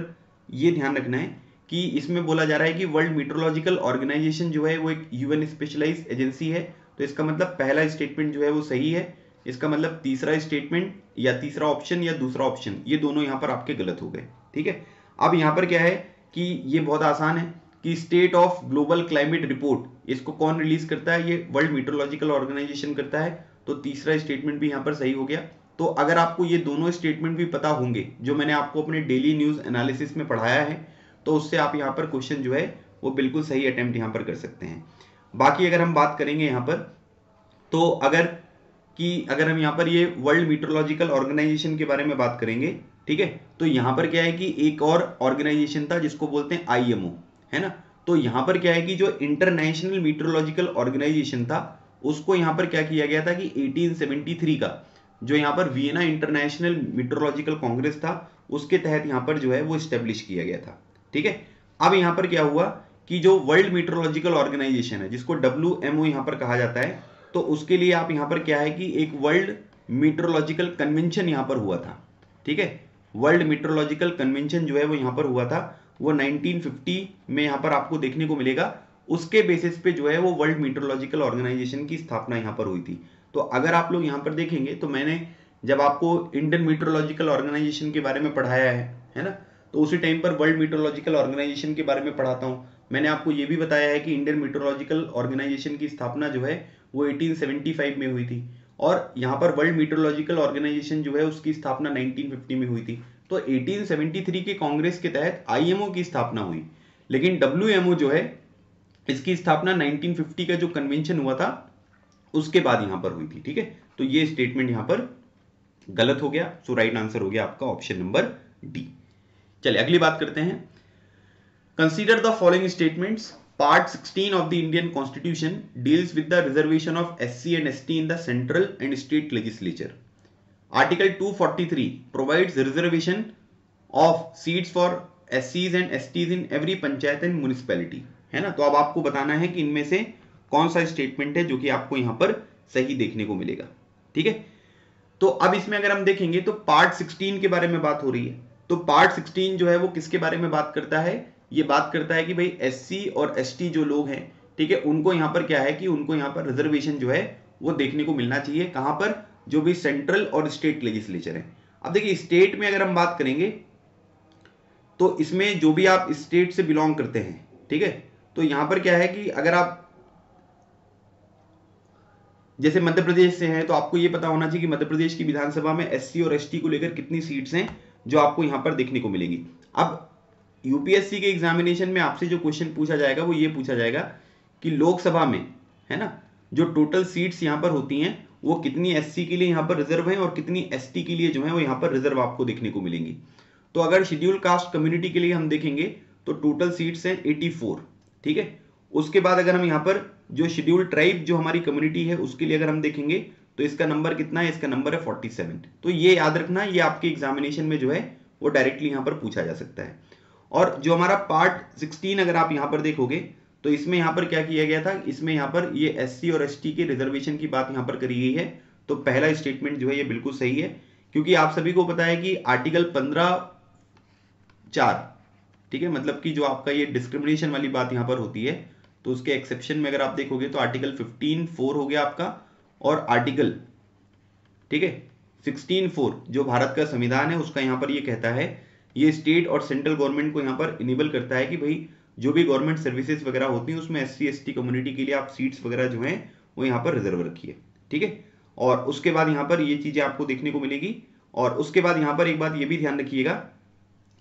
ये ध्यान रखना है कि इसमें बोला जा रहा है कि वर्ल्ड मीटरोलॉजिकल ऑर्गेनाइजेशन जो है वो एक यूएन स्पेशलाइज्ड एजेंसी है। तो इसका मतलब पहला स्टेटमेंट जो है वो सही है, इसका मतलब तीसरा स्टेटमेंट या तीसरा ऑप्शन या दूसरा ऑप्शन ये दोनों यहां पर आपके गलत हो गए। ठीक है, अब यहां पर क्या है कि ये बहुत आसान है कि state of global climate report इसको कौन रिलीज करता है, ये वर्ल्ड मीटरोलॉजिकल ऑर्गेनाइजेशन करता है। तो तीसरा स्टेटमेंट भी यहां पर सही हो गया। तो अगर आपको ये दोनों स्टेटमेंट भी पता होंगे जो मैंने आपको अपने डेली न्यूज एनालिसिस में पढ़ाया है, तो उससे आप यहाँ पर क्वेश्चन जो है वो बिल्कुल सही अटेम्प्ट यहाँ पर कर सकते हैं। बाकी अगर हम बात करेंगे यहाँ पर तो अगर हम यहाँ पर ये वर्ल्ड मीटरोलॉजिकल ऑर्गेनाइजेशन के बारे में बात करेंगे, ठीक है, तो यहाँ पर क्या है कि एक और ऑर्गेनाइजेशन था जिसको बोलते हैं आईएमओ, है ना। तो यहाँ पर क्या है कि जो इंटरनेशनल मीटरोलॉजिकल ऑर्गेनाइजेशन था उसको यहाँ पर क्या किया गया था कि 1873 का जो यहाँ पर वियना इंटरनेशनल मीटरोलॉजिकल कांग्रेस था उसके तहत यहाँ पर जो है वो स्टेब्लिश किया गया था। ठीक है, अब यहाँ पर क्या हुआ कि जो वर्ल्ड मीटरोलॉजिकल ऑर्गेनाइजेशन है जिसको WMO यहाँ पर कहा जाता है, तो उसके लिए आप यहाँ पर क्या है कि एक वर्ल्ड मीटरोलॉजिकल कन्वेंशन यहाँ पर हुआ था। ठीक है, वर्ल्ड मीटरोलॉजिकल कन्वेंशन जो है वो यहाँ पर हुआ था, वो 1950 में यहाँ पर आपको देखने को मिलेगा। उसके बेसिस पे जो है वो वर्ल्ड मीटरोलॉजिकल ऑर्गेनाइजेशन की स्थापना यहाँ पर हुई थी। तो अगर आप लोग यहाँ पर देखेंगे तो मैंने जब आपको इंडियन मीटरोलॉजिकल ऑर्गेनाइजेशन के बारे में पढ़ाया है ना, तो उसी टाइम पर वर्ल्ड मीटरोलॉजिकल ऑर्गेनाइजेशन के बारे में पढ़ाता हूँ। मैंने आपको ये भी बताया है कि इंडियन मीटरोलॉजिकल ऑर्गेनाइजेशन की स्थापना जो है वो 1875 में हुई थी, और यहाँ पर वर्ल्ड मीटरोलॉजिकल ऑर्गेनाइजेशन जो है उसकी स्थापना 1950 में हुई थी। तो 1873 के कांग्रेस के तहत आईएमओ की स्थापना हुई, लेकिन WMO जो है इसकी स्थापना 1950 का जो कन्वेंशन हुआ था उसके बाद यहां पर हुई थी। ठीक है, तो ये स्टेटमेंट यहां पर गलत हो गया। सो राइट आंसर हो गया आपका ऑप्शन नंबर डी। चलिए अगली बात करते हैं। Consider the following statements, part 16 of the Indian constitution deals with the reservation of SC and ST in the central and state legislature. Article 243 provides reservation of seats for SCs and STs in every panchayat and municipality, है ना। तो अब आपको बताना है कि इनमें से कौन सा स्टेटमेंट है जो कि आपको यहां पर सही देखने को मिलेगा। ठीक है, तो अब इसमें अगर हम देखेंगे तो पार्ट 16 के बारे में बात हो रही है। तो पार्ट 16 जो है वो किसके बारे में बात करता है, ये बात करता है कि भाई SC और ST जो लोग हैं, ठीक है, उनको यहां पर क्या है कि उनको यहां पर रिजर्वेशन जो है वो देखने को मिलना चाहिए। कहां पर? जो भी सेंट्रल और स्टेट लेजिस्लेचर है। अब देखिए स्टेट में अगर हम बात करेंगे तो इसमें जो भी आप स्टेट से बिलोंग करते हैं, ठीक है, तो यहां पर क्या है कि अगर आप जैसे मध्य प्रदेश से हैं तो आपको ये पता होना चाहिए कि मध्य प्रदेश की विधानसभा में एससी और एसटी को लेकर कितनी सीट्स हैं जो आपको यहां पर देखने को मिलेगी। अब यूपीएससी के एग्जामिनेशन में आपसे जो क्वेश्चन पूछा जाएगा वो ये पूछा जाएगा कि लोकसभा में, है ना, जो टोटल सीट्स यहां पर होती हैं वो कितनी एससी के लिए यहां पर रिजर्व है और कितनी एसटी के लिए जो है वो यहां पर रिजर्व आपको देखने को मिलेंगी। तो अगर शेड्यूल कास्ट कम्युनिटी के लिए हम देखेंगे तो टोटल सीट्स हैं 84, ठीक है। उसके बाद अगर हम यहाँ पर जो शेड्यूल ट्राइब जो हमारी कम्युनिटी है उसके लिए अगर हम देखेंगे तो इसका नंबर कितना है? इसका नंबर है 47। तो ये याद रखना, ये आपके एग्जामिनेशन में जो है वो डायरेक्टली यहाँ पर पूछा जा सकता है। और जो हमारा पार्ट 16 अगर आप यहाँ पर देखोगे तो इसमें यहाँ पर क्या किया गया था, इसमें यहाँ पर ये एससी और एसटी के रिजर्वेशन की बात यहाँ पर करी गई है। तो पहला स्टेटमेंट जो है ये बिल्कुल सही है, क्योंकि आप सभी को पता है कि आर्टिकल 15(4), ठीक है, मतलब कि जो आपका ये डिस्क्रिमिनेशन वाली बात यहां पर होती है तो उसके एक्सेप्शन में अगर आप देखोगे तो आर्टिकल 15(4) हो गया आपका, और आर्टिकल, ठीक है, 16(4) जो भारत का संविधान है उसका यहां पर ये कहता है, ये स्टेट और सेंट्रल गवर्नमेंट को यहां पर इनेबल करता है कि भाई जो भी गवर्नमेंट सर्विसेज वगैरह होती हैं उसमें एससी एसटी कम्युनिटी के लिए आप सीट्स वगैरह जो हैं वो यहाँ पर रिजर्व रखिए, ठीक है। और उसके बाद यहाँ पर ये चीजें आपको देखने को मिलेगी। और उसके बाद यहाँ पर एक बात ये भी ध्यान रखिएगा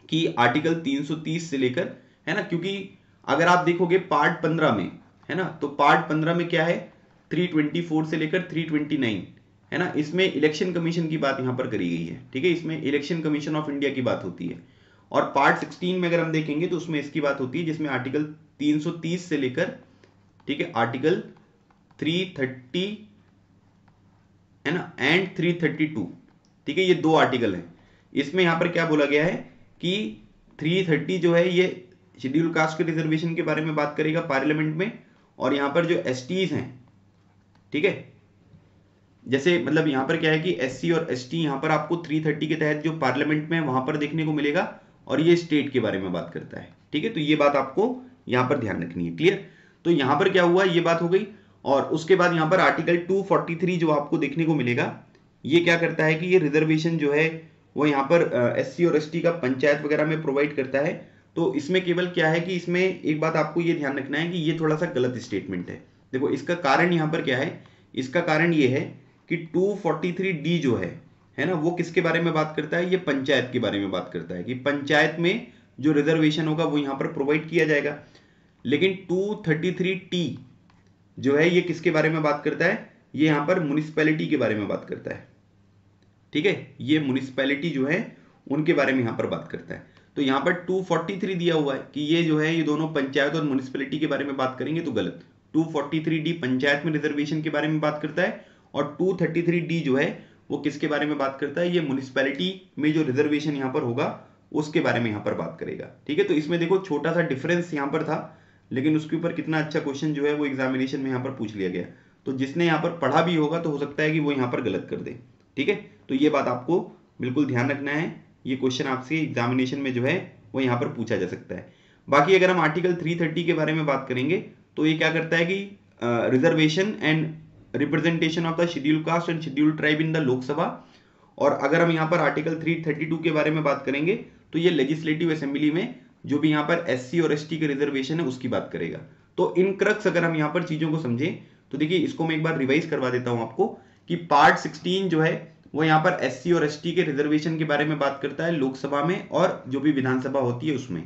कि आर्टिकल 330 से लेकर, है ना, क्योंकि अगर आप देखोगे पार्ट 15 में, है ना, तो पार्ट 15 में क्या है, 324 से लेकर 329, है ना, इसमें इलेक्शन कमीशन की बात यहां पर करी गई है, ठीक है, इसमें इलेक्शन कमीशन ऑफ इंडिया की बात होती है। और पार्ट 16 में अगर हम देखेंगे तो उसमें इसकी बात होती है जिसमें आर्टिकल 330 से लेकर, ठीक है, आर्टिकल 330, है ना, एंड 332, ठीक है, ये दो आर्टिकल हैं। इसमें यहां पर क्या बोला गया है कि 330 जो है ये शेड्यूल कास्ट के रिजर्वेशन के बारे में बात करेगा पार्लियामेंट में, और यहां पर जो एसटीज हैं, ठीक है, जैसे मतलब यहां पर क्या है कि एससी और एसटी यहां पर आपको 330 के तहत जो पार्लियामेंट में वहां पर देखने को मिलेगा, और ये स्टेट के बारे में बात करता है, ठीक है। तो ये बात आपको यहां पर ध्यान रखनी है, क्लियर। तो यहां पर क्या हुआ, ये बात हो गई। और उसके बाद यहां पर आर्टिकल 243 जो आपको देखने को मिलेगा, ये क्या करता है कि ये रिजर्वेशन जो है वो यहाँ पर एससी और एसटी का पंचायत वगैरह में प्रोवाइड करता है। तो इसमें केवल क्या है कि इसमें एक बात आपको ये ध्यान रखना है कि ये थोड़ा सा गलत स्टेटमेंट है। देखो इसका कारण यहाँ पर क्या है, इसका कारण ये है कि 243D जो है ना, वो किसके बारे में बात करता है, ये पंचायत के बारे में बात करता है कि पंचायत में जो रिजर्वेशन होगा वो यहाँ पर प्रोवाइड किया जाएगा। लेकिन 233T जो है ये किसके बारे में बात करता है, ये यहाँ पर म्युनिसिपैलिटी के बारे में बात करता है, ठीक है, ये म्युनिसिपैलिटी जो है उनके बारे में यहां पर बात करता है। तो यहां पर 243 दिया हुआ है कि ये जो है ये दोनों पंचायत और म्युनिसिपैलिटी के बारे में बात करेंगे तो गलत। 243D पंचायत में रिजर्वेशन के बारे में बात करता है, और 233D जो है वो किसके बारे में बात करता है, ये म्युनिसिपैलिटी में जो रिजर्वेशन यहां पर होगा उसके बारे में यहां पर बात करेगा, ठीक है। तो इसमें देखो छोटा सा डिफरेंस यहां पर था, लेकिन उसके ऊपर कितना अच्छा क्वेश्चन जो है वो एग्जामिनेशन में यहां पर पूछ लिया गया। तो जिसने यहां पर पढ़ा भी होगा तो हो सकता है कि वो यहां पर गलत कर दे, ठीक है। तो ये बात आपको बिल्कुल ध्यान रखना है, ये क्वेश्चन आपसे एग्जामिनेशन में जो है वो यहाँ पर पूछा जा सकता है। बाकी अगर हम आर्टिकल 330 के बारे में बात करेंगे तो ये क्या करता है कि reservation and representation of the schedule caste and schedule tribe in the Lok Sabha. और अगर हम यहाँ पर आर्टिकल 332 के बारे में बात करेंगे तो ये लेजिस्लेटिव असेंबली में जो भी यहाँ पर एससी और एसटी के रिजर्वेशन है उसकी बात करेगा। तो इन क्रक्स अगर हम यहाँ पर चीजों को समझें तो देखिए इसको मैं एक बार रिवाइज करवा देता हूं आपको कि पार्ट 16 जो है वो यहाँ पर एससी और एसटी के रिजर्वेशन के बारे में बात करता है लोकसभा में और जो भी विधानसभा होती है उसमें।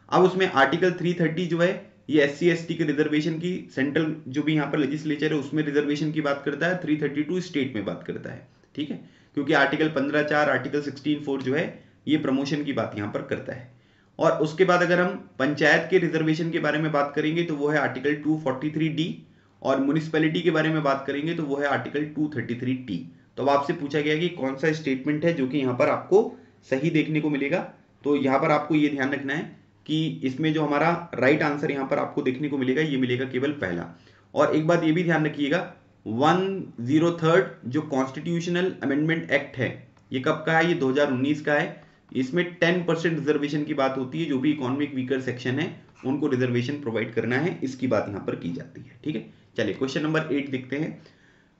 अब उसमें आर्टिकल 330 जो है ये एससी एसटी के रिजर्वेशन की सेंट्रल जो भी यहाँ पर लेजिस्लेचर है उसमें रिजर्वेशन की बात करता है, 332 स्टेट में बात करता है, ठीक है, क्योंकि आर्टिकल 15(4) आर्टिकल 16(4) जो है ये प्रमोशन की बात यहाँ पर करता है। और उसके बाद अगर हम पंचायत के रिजर्वेशन के बारे में बात करेंगे तो वो है आर्टिकल 243D, और म्युनिसिपैलिटी के बारे में बात करेंगे तो वो है आर्टिकल 233T। तो अब आपसे पूछा गया कि कौन सा स्टेटमेंट है जो कि यहाँ पर आपको सही देखने को मिलेगा। तो यहाँ पर आपको ये ध्यान रखना है कि इसमें जो हमारा राइट आंसर यहाँ पर आपको देखने को मिलेगा ये मिलेगा केवल पहला। और एक बात ये भी ध्यान रखिएगा 103 जो कॉन्स्टिट्यूशनल अमेंडमेंट एक्ट है ये कब का है, ये 2019 का है। इसमें 10% रिजर्वेशन की बात होती है, जो भी इकोनॉमिक वीकर सेक्शन है उनको रिजर्वेशन प्रोवाइड करना है, इसकी बात यहाँ पर की जाती है, ठीक है। चलिए क्वेश्चन नंबर 8 देखते हैं।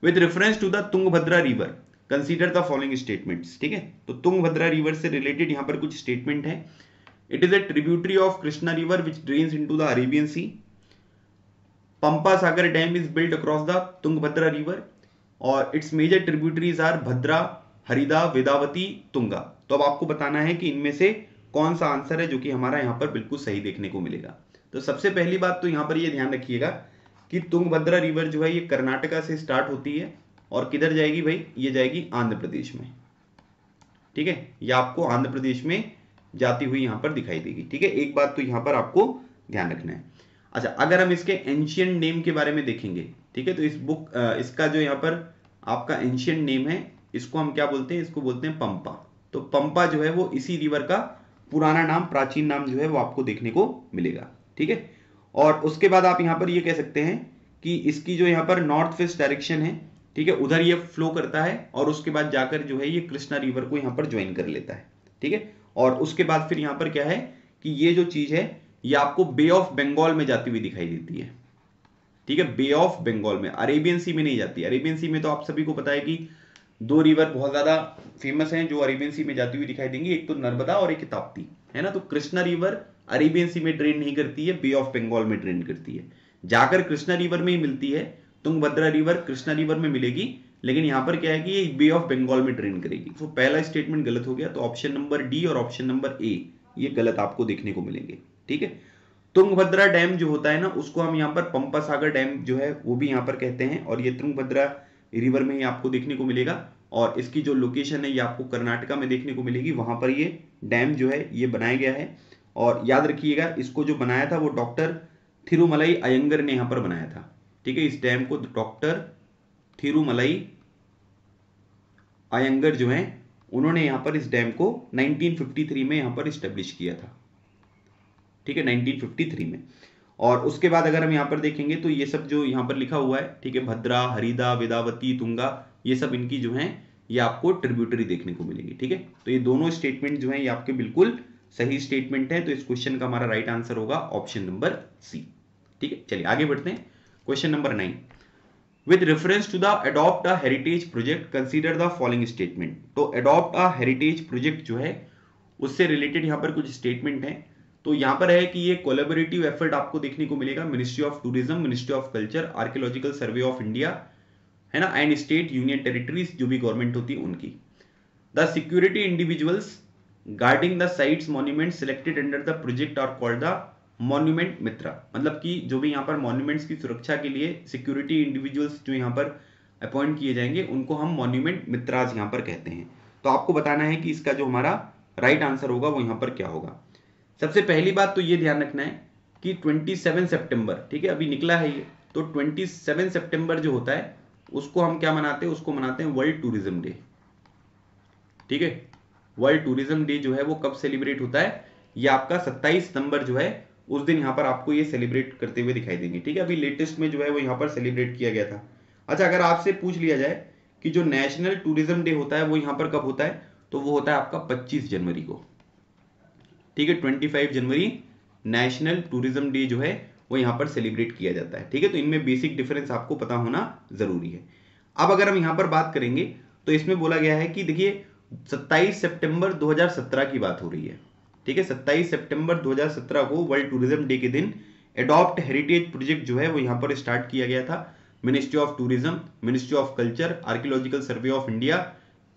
With reference to the Tungabhadra river consider the following statements. ठीक है, तो तुंगभद्रा रिवर से रिलेटेड यहां पर कुछ स्टेटमेंट है। It is a tributary of Krishna river which drains into the Arabian sea. Pampa Sagar dam is built across the Tungabhadra river और its major tributaries are Bhadra, Harida, Vedavati, Tunga. तो अब आपको बताना है कि इनमें से कौन सा आंसर है जो कि हमारा यहाँ पर बिल्कुल सही देखने को मिलेगा। तो सबसे पहली बात तो यहाँ पर ये ध्यान रखिएगा कि तुंगभद्रा रिवर जो है ये कर्नाटका से स्टार्ट होती है और किधर जाएगी भाई, ये जाएगी आंध्र प्रदेश में। ठीक है, ये आपको आंध्र प्रदेश में जाती हुई यहाँ पर दिखाई देगी। ठीक है, एक बात तो यहाँ पर आपको ध्यान रखना है। अच्छा, अगर हम इसके एंशियंट नेम के बारे में देखेंगे, ठीक है, तो इसका जो यहाँ पर आपका एंशियंट नेम है, इसको हम क्या बोलते हैं, इसको बोलते हैं पंपा। तो पंपा जो है वो इसी रिवर का पुराना नाम, प्राचीन नाम जो है वो आपको देखने को मिलेगा। ठीक है, और उसके बाद आप यहाँ पर ये कह सकते हैं कि इसकी जो यहाँ पर नॉर्थ वेस्ट डायरेक्शन है, ठीक है, उधर ये फ्लो करता है और उसके बाद जाकर जो है ये कृष्णा रिवर को यहाँ पर ज्वाइन कर लेता है। ठीक है, और उसके बाद फिर यहाँ पर क्या है कि ये जो चीज है ये आपको बे ऑफ बंगाल में जाती हुई दिखाई देती है। ठीक है, बे ऑफ बंगाल में, अरेबियन सी में नहीं जाती। अरेबियन सी में तो आप सभी को पता है कि दो रिवर बहुत ज्यादा फेमस हैं जो अरेबियन सी में जाती हुई दिखाई देंगी, एक तो नर्मदा और एक ताप्ती, है ना। तो कृष्णा रिवर अरेबियन सी में ड्रेन नहीं करती है, बे ऑफ बंगाल में ड्रेन करती है, जाकर कृष्णा रिवर में ही मिलती है। तुंगभद्रा रिवर कृष्णा रिवर में मिलेगी, लेकिन यहां पर क्या है कि ये बे ऑफ बंगाल में ड्रेन करेगी। तो पहला स्टेटमेंट गलत हो गया, तो ऑप्शन नंबर डी और ऑप्शन नंबर ए ये गलत आपको देखने को मिलेंगे। ठीक है, तुंगभद्रा डैम जो होता है ना, उसको हम यहाँ पर पंपा सागर डैम जो है वो भी यहाँ पर कहते हैं, और ये तुंगभद्रा रिवर में ही आपको देखने को मिलेगा। और इसकी जो लोकेशन है ये आपको कर्नाटका में देखने को मिलेगी, वहां पर ये डैम जो है ये बनाया गया है। और याद रखिएगा, इसको जो बनाया था वो डॉक्टर थिरुमलाई अयंगर ने यहां पर बनाया था। ठीक है, इस डैम को डॉक्टर थिरुमलाई अयंगर जो है उन्होंने यहां पर इस डैम को 1953 में यहां पर स्टेब्लिश किया था। ठीक है, 1953 में। और उसके बाद अगर हम यहां पर देखेंगे तो ये सब जो यहां पर लिखा हुआ है, ठीक है, भद्रा, हरिदा, वेदावती, तुंगा, ये सब इनकी जो है ये आपको ट्रिब्यूटरी देखने को मिलेगी। ठीक है, तो ये दोनों स्टेटमेंट जो है ये आपके बिल्कुल सही स्टेटमेंट है। तो इस क्वेश्चन का हमारा राइट आंसर होगा ऑप्शन नंबर सी। ठीक है, चलिए आगे बढ़ते हैं। Question number 9, with reference to the adopt a heritage project consider the following statement. तो अडॉप्ट अ हेरिटेज प्रोजेक्ट जो है उससे रिलेटेड यहाँ पर कुछ स्टेटमेंट है। तो यहाँ पर है कि ये कोलैबोरेटिव एफर्ट आपको देखने को मिलेगा ministry of tourism, ministry of culture, archaeological survey of India, है ना, एंड स्टेट यूनियन टेरिटरीज जो भी गवर्नमेंट होती है उनकी। The security individuals guarding the sites monument selected under the project are called the monument Mitra. मतलब कि जो भी यहाँ पर मॉन्यूमेंट्स की सुरक्षा के लिए सिक्योरिटी इंडिविजुअल्स जो यहाँ पर अपॉइंट किए जाएंगे उनको हम मॉन्यूमेंट मित्राज यहाँ पर कहते हैं। तो आपको बताना है कि इसका जो हमारा राइट आंसर होगा वो यहाँ पर क्या होगा। सबसे पहली बात तो ये ध्यान रखना है कि 27 सितंबर, ठीक है, अभी निकला है ये, तो 27 सितंबर जो होता है उसको हम क्या मनाते हैं, उसको मनाते हैं वर्ल्ड टूरिज्म डे। ठीक है, वर्ल्ड टूरिज्म डे जो है वो कब सेलिब्रेट होता है, ये आपका 27 सितंबर जो है उस दिन यहाँ पर आपको ये सेलिब्रेट करते हुए दिखाई देंगे। ठीक है, अभी लेटेस्ट में जो है वो यहाँ पर सेलिब्रेट किया गया था। अच्छा, अगर आपसे पूछ लिया जाए कि जो नेशनल टूरिज्म डे होता है वो यहाँ पर कब होता है, तो वो होता है आपका 25 जनवरी को। ठीक है, 25 जनवरी नेशनल टूरिज्म डे जो है वो यहाँ पर सेलिब्रेट किया जाता है। ठीक है, तो इनमें बेसिक डिफरेंस आपको पता होना जरूरी है। अब अगर हम यहाँ पर बात करेंगे तो इसमें बोला गया है कि देखिए 27 सितंबर 2017 की बात हो रही है। ठीक है, 27 सितंबर 2017 को वर्ल्ड टूरिज्म डे के दिन एडॉप्ट हेरिटेज प्रोजेक्ट जो है वो यहाँ पर स्टार्ट किया गया था। Ministry of tourism, ministry of culture, archaeological survey of India,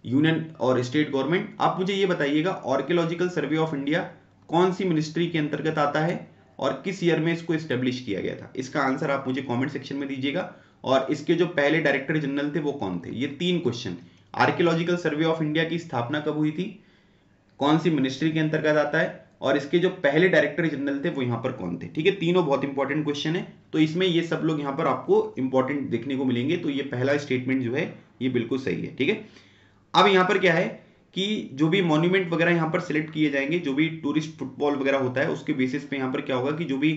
union और स्टेट गवर्नमेंट। आप मुझे ये बताइएगा आर्कियोलॉजिकल सर्वे ऑफ इंडिया कौन सी मिनिस्ट्री के अंतर्गत आता है और किस ईयर में इसको एस्टेब्लिश किया गया था। इसका आंसर आप मुझे कमेंट सेक्शन में दीजिएगा। और इसके जो पहले डायरेक्टर जनरल थे वो कौन थे। ये 3 question, archaeological survey of India की स्थापना कब हुई थी, कौन सी मिनिस्ट्री के अंतर्गत आता है, और इसके जो पहले डायरेक्टर जनरल थे वो यहाँ पर कौन थे। ठीक है, तीनों बहुत इंपॉर्टेंट क्वेश्चन है, तो इसमें ये सब लोग यहाँ पर आपको इंपॉर्टेंट देखने को मिलेंगे। तो ये पहला स्टेटमेंट जो है ये बिल्कुल सही है। ठीक है, अब यहाँ पर क्या है कि जो भी मॉन्यूमेंट वगैरह यहाँ पर सिलेक्ट किए जाएंगे, जो भी टूरिस्ट फुटबॉल वगैरह होता है उसके बेसिस पे यहाँ पर क्या होगा कि जो भी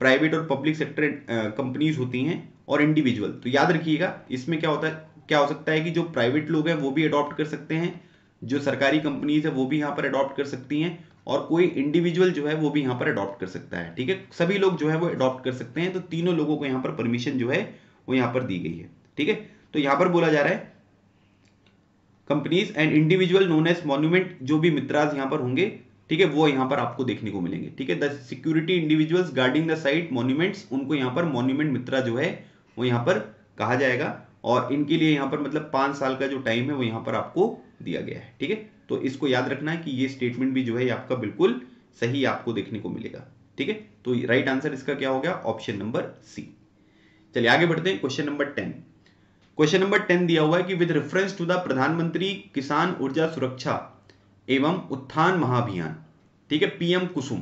प्राइवेट और पब्लिक सेक्टर कंपनीज होती हैं और इंडिविजुअल, तो याद रखिएगा इसमें क्या होता है, क्या हो सकता है कि जो प्राइवेट लोग हैं वो भी अडॉप्ट कर सकते हैं, जो सरकारी कंपनीज है वो भी यहाँ पर अडॉप्ट कर सकती हैं, और कोई इंडिविजुअल जो है वो भी यहाँ पर अडॉप्ट कर सकता है। ठीक है, सभी लोग जो है वो अडॉप्ट कर सकते हैं। तो तीनों लोगों को यहाँ पर परमिशन जो है वो यहाँ पर दी गई है। ठीक है, तो यहां पर बोला जा रहा है companies and individual known as monument, जो भी मित्राज यहां पर होंगे, ठीक है, वो यहां पर आपको देखने को मिलेंगे। ठीक है, the security individuals guarding the site monuments, उनको यहां पर मॉन्यूमेंट मित्रा जो है वो यहां पर कहा जाएगा। और इनके लिए यहां पर मतलब 5 साल का जो टाइम है वो यहां पर आपको दिया गया है। ठीक है, तो इसको याद रखना है कि ये स्टेटमेंट भी जो है आपका बिल्कुल सही आपको देखने को मिलेगा। ठीक है, तो राइट आंसर इसका क्या हो गया, ऑप्शन नंबर सी। चलिए आगे बढ़ते हैं, क्वेश्चन नंबर 10। क्वेश्चन नंबर 10 दिया हुआ है कि विद रेफरेंस टू द प्रधानमंत्री किसान ऊर्जा सुरक्षा एवं उत्थान महाभियान, ठीक है, पीएम कुसुम।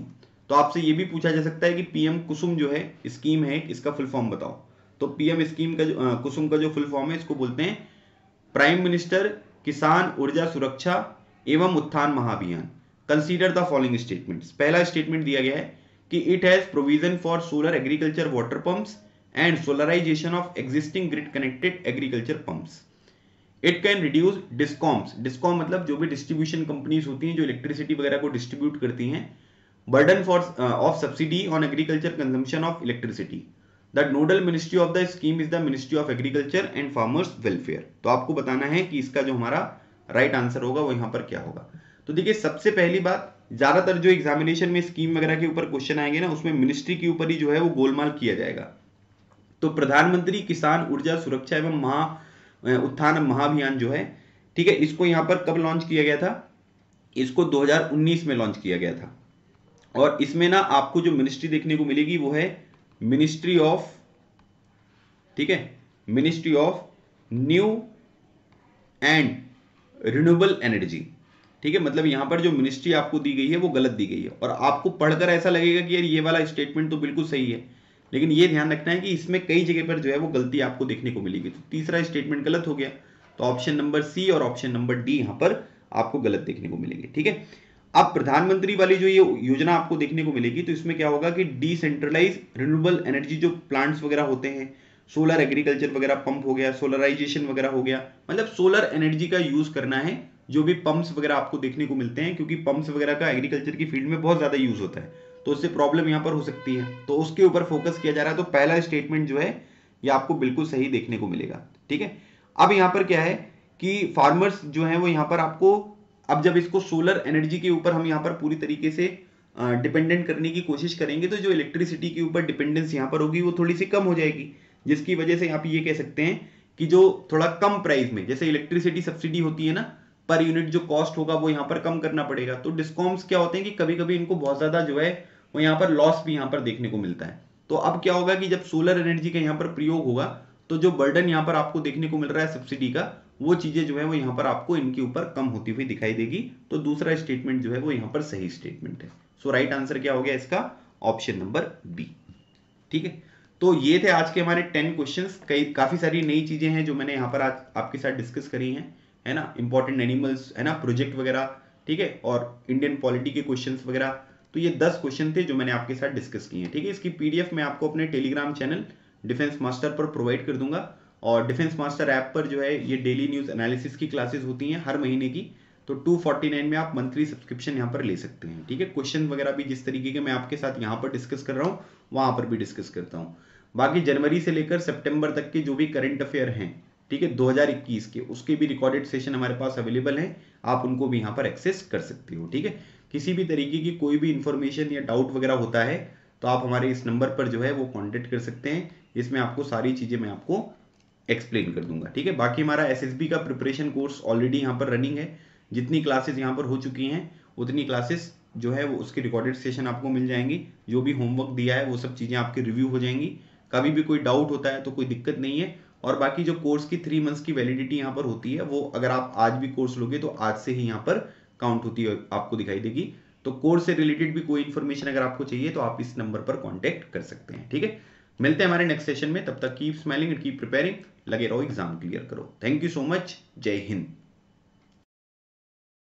तो आपसे यह भी पूछा जा सकता है कि पीएम कुसुम जो है स्कीम है, इसका फुल फॉर्म बताओ। तो पीएम स्कीम का कुसुम का जो फुल फॉर्म है, इसको बोलते हैं प्राइम मिनिस्टर किसान ऊर्जा सुरक्षा एवं उत्थान महाभियान। Consider the following statements. पहला स्टेटमेंट दिया गया है कि it has provision for solar agriculture water pumps and solarization of existing grid connected agriculture pumps. It can reduce discoms, discom मतलब जो भी डिस्ट्रीब्यूशन कंपनीज होती हैं जो इलेक्ट्रिसिटी वगैरह को डिस्ट्रीब्यूट करती हैं, burden for of subsidy on agriculture consumption of electricity. The nodal ministry of the scheme is the Ministry of Agriculture and Farmers Welfare. तो आपको बताना है कि इसका जो हमारा राइट आंसर होगा वो यहाँ पर क्या होगा। तो देखिए, सबसे पहली बात, ज्यादातर जो एग्जामिनेशन में स्कीम वगैरह के ऊपर क्वेश्चन आएंगे ना, उसमें मिनिस्ट्री के ऊपर ही जो है वो गोलमाल किया जाएगा। तो प्रधानमंत्री किसान ऊर्जा सुरक्षा एवं उत्थान महाभियान जो है, ठीक है, इसको यहां पर कब लॉन्च किया गया था, इसको 2019 में लॉन्च किया गया था। और इसमें ना आपको जो मिनिस्ट्री देखने को मिलेगी वो है मिनिस्ट्री ऑफ, ठीक है, ministry of new and renewable energy. ठीक है, मतलब यहां पर जो मिनिस्ट्री आपको दी गई है वो गलत दी गई है, और आपको पढ़कर ऐसा लगेगा कि यार ये वाला स्टेटमेंट तो बिल्कुल सही है, लेकिन ये ध्यान रखना है कि इसमें कई जगह पर जो है वो गलती आपको देखने को मिलेगी। तो तीसरा स्टेटमेंट गलत हो गया, तो ऑप्शन नंबर सी और ऑप्शन नंबर डी यहां पर आपको गलत देखने को मिलेंगे। ठीक है, अब प्रधानमंत्री वाली जो ये योजना आपको देखने को मिलेगी, तो इसमें क्या होगा कि डिसेंट्रलाइज रिन्यूएबल एनर्जी जो प्लांट्स वगैरह होते हैं, सोलर एग्रीकल्चर वगैरह पंप हो गया, सोलराइजेशन वगैरह हो गया, मतलब सोलर एनर्जी का यूज करना है। जो भी पंप्स वगैरह आपको देखने को मिलते हैं, क्योंकि पंप्स वगैरह का एग्रीकल्चर की फील्ड में बहुत ज्यादा यूज होता है, तो उससे प्रॉब्लम यहां पर हो सकती है, तो उसके ऊपर फोकस किया जा रहा है। तो पहला स्टेटमेंट जो है ये आपको बिल्कुल सही देखने को मिलेगा। ठीक है, अब यहां पर क्या है कि फार्मर्स जो है वो यहां पर आपको, अब जब इसको सोलर एनर्जी के ऊपर हम यहां पर पूरी तरीके से डिपेंडेंट करने की कोशिश करेंगे, तो जो इलेक्ट्रिसिटी के ऊपर डिपेंडेंस यहां पर होगी वो थोड़ी सी कम हो जाएगी, जिसकी वजह से आप ये कह सकते हैं कि जो थोड़ा कम प्राइस में, जैसे इलेक्ट्रिसिटी सब्सिडी होती है ना, पर यूनिट जो कॉस्ट होगा वो यहां पर कम करना पड़ेगा। तो डिस्कॉम्स क्या होते हैं कि कभी कभी इनको बहुत ज्यादा जो है वो यहां पर लॉस भी यहां पर देखने को मिलता है। तो अब क्या होगा कि जब सोलर एनर्जी का यहां पर प्रयोग होगा, तो जो बर्डन यहां पर आपको देखने को मिल रहा है सब्सिडी का, वो चीजें जो है वो यहां पर आपको इनके ऊपर कम होती हुई दिखाई देगी। तो दूसरा स्टेटमेंट जो है वो यहां पर सही स्टेटमेंट है। सो राइट आंसर क्या हो गया इसका, ऑप्शन नंबर बी। ठीक है, तो ये थे आज के हमारे 10 क्वेश्चंस। काफी सारी नई चीजें हैं जो मैंने यहाँ पर आज आपके साथ डिस्कस करी हैं, है ना, इंपॉर्टेंट एनिमल्स, है ना, प्रोजेक्ट वगैरह, ठीक है, और इंडियन पॉलिटी के क्वेश्चंस वगैरह। तो ये 10 क्वेश्चन थे जो मैंने आपके साथ डिस्कस किए हैं। ठीक है, इसकी पीडीएफ मैं आपको अपने टेलीग्राम चैनल डिफेंस मास्टर पर प्रोवाइड कर दूंगा, और डिफेंस मास्टर ऐप पर जो है ये डेली न्यूज एनालिसिस की क्लासेस होती हैं हर महीने की। तो 249 में आप मंथली सब्सक्रिप्शन यहाँ पर ले सकते हैं। ठीक है, क्वेश्चन वगैरह भी जिस तरीके के मैं आपके साथ यहाँ पर डिस्कस कर रहा हूँ वहां पर भी डिस्कस करता हूँ। बाकी जनवरी से लेकर सितंबर तक के जो भी करंट अफेयर हैं, ठीक है, 2021 के, उसके भी रिकॉर्डेड सेशन हमारे पास अवेलेबल हैं, आप उनको भी यहाँ पर एक्सेस कर सकते हो। ठीक है, किसी भी तरीके की कोई भी इंफॉर्मेशन या डाउट वगैरह होता है तो आप हमारे इस नंबर पर जो है वो कॉन्टेक्ट कर सकते हैं, इसमें आपको सारी चीजें मैं आपको एक्सप्लेन कर दूंगा। ठीक है, बाकी हमारा एसएसबी का प्रिपरेशन कोर्स ऑलरेडी यहाँ पर रनिंग है, जितनी क्लासेस यहाँ पर हो चुकी हैं उतनी क्लासेस जो है वो उसके रिकॉर्डेड सेशन आपको मिल जाएंगी। जो भी होमवर्क दिया है वो सब चीजें आपकी रिव्यू हो जाएंगी। कभी भी कोई डाउट होता है तो कोई दिक्कत नहीं है। और बाकी जो कोर्स की 3 मंथ्स की वैलिडिटी यहाँ पर होती है, वो अगर आप आज भी कोर्स लोगे तो आज से ही यहाँ पर काउंट होती है, आपको दिखाई देगी। तो कोर्स से रिलेटेड भी कोई इन्फॉर्मेशन अगर आपको चाहिए तो आप इस नंबर पर कॉन्टेक्ट कर सकते हैं। ठीक है, मिलते हैं हमारे नेक्स्ट सेशन में, तब तक keep smiling and keep preparing. लगे रहो, एग्जाम क्लियर करो। थैंक यू सो मच, जय हिंद।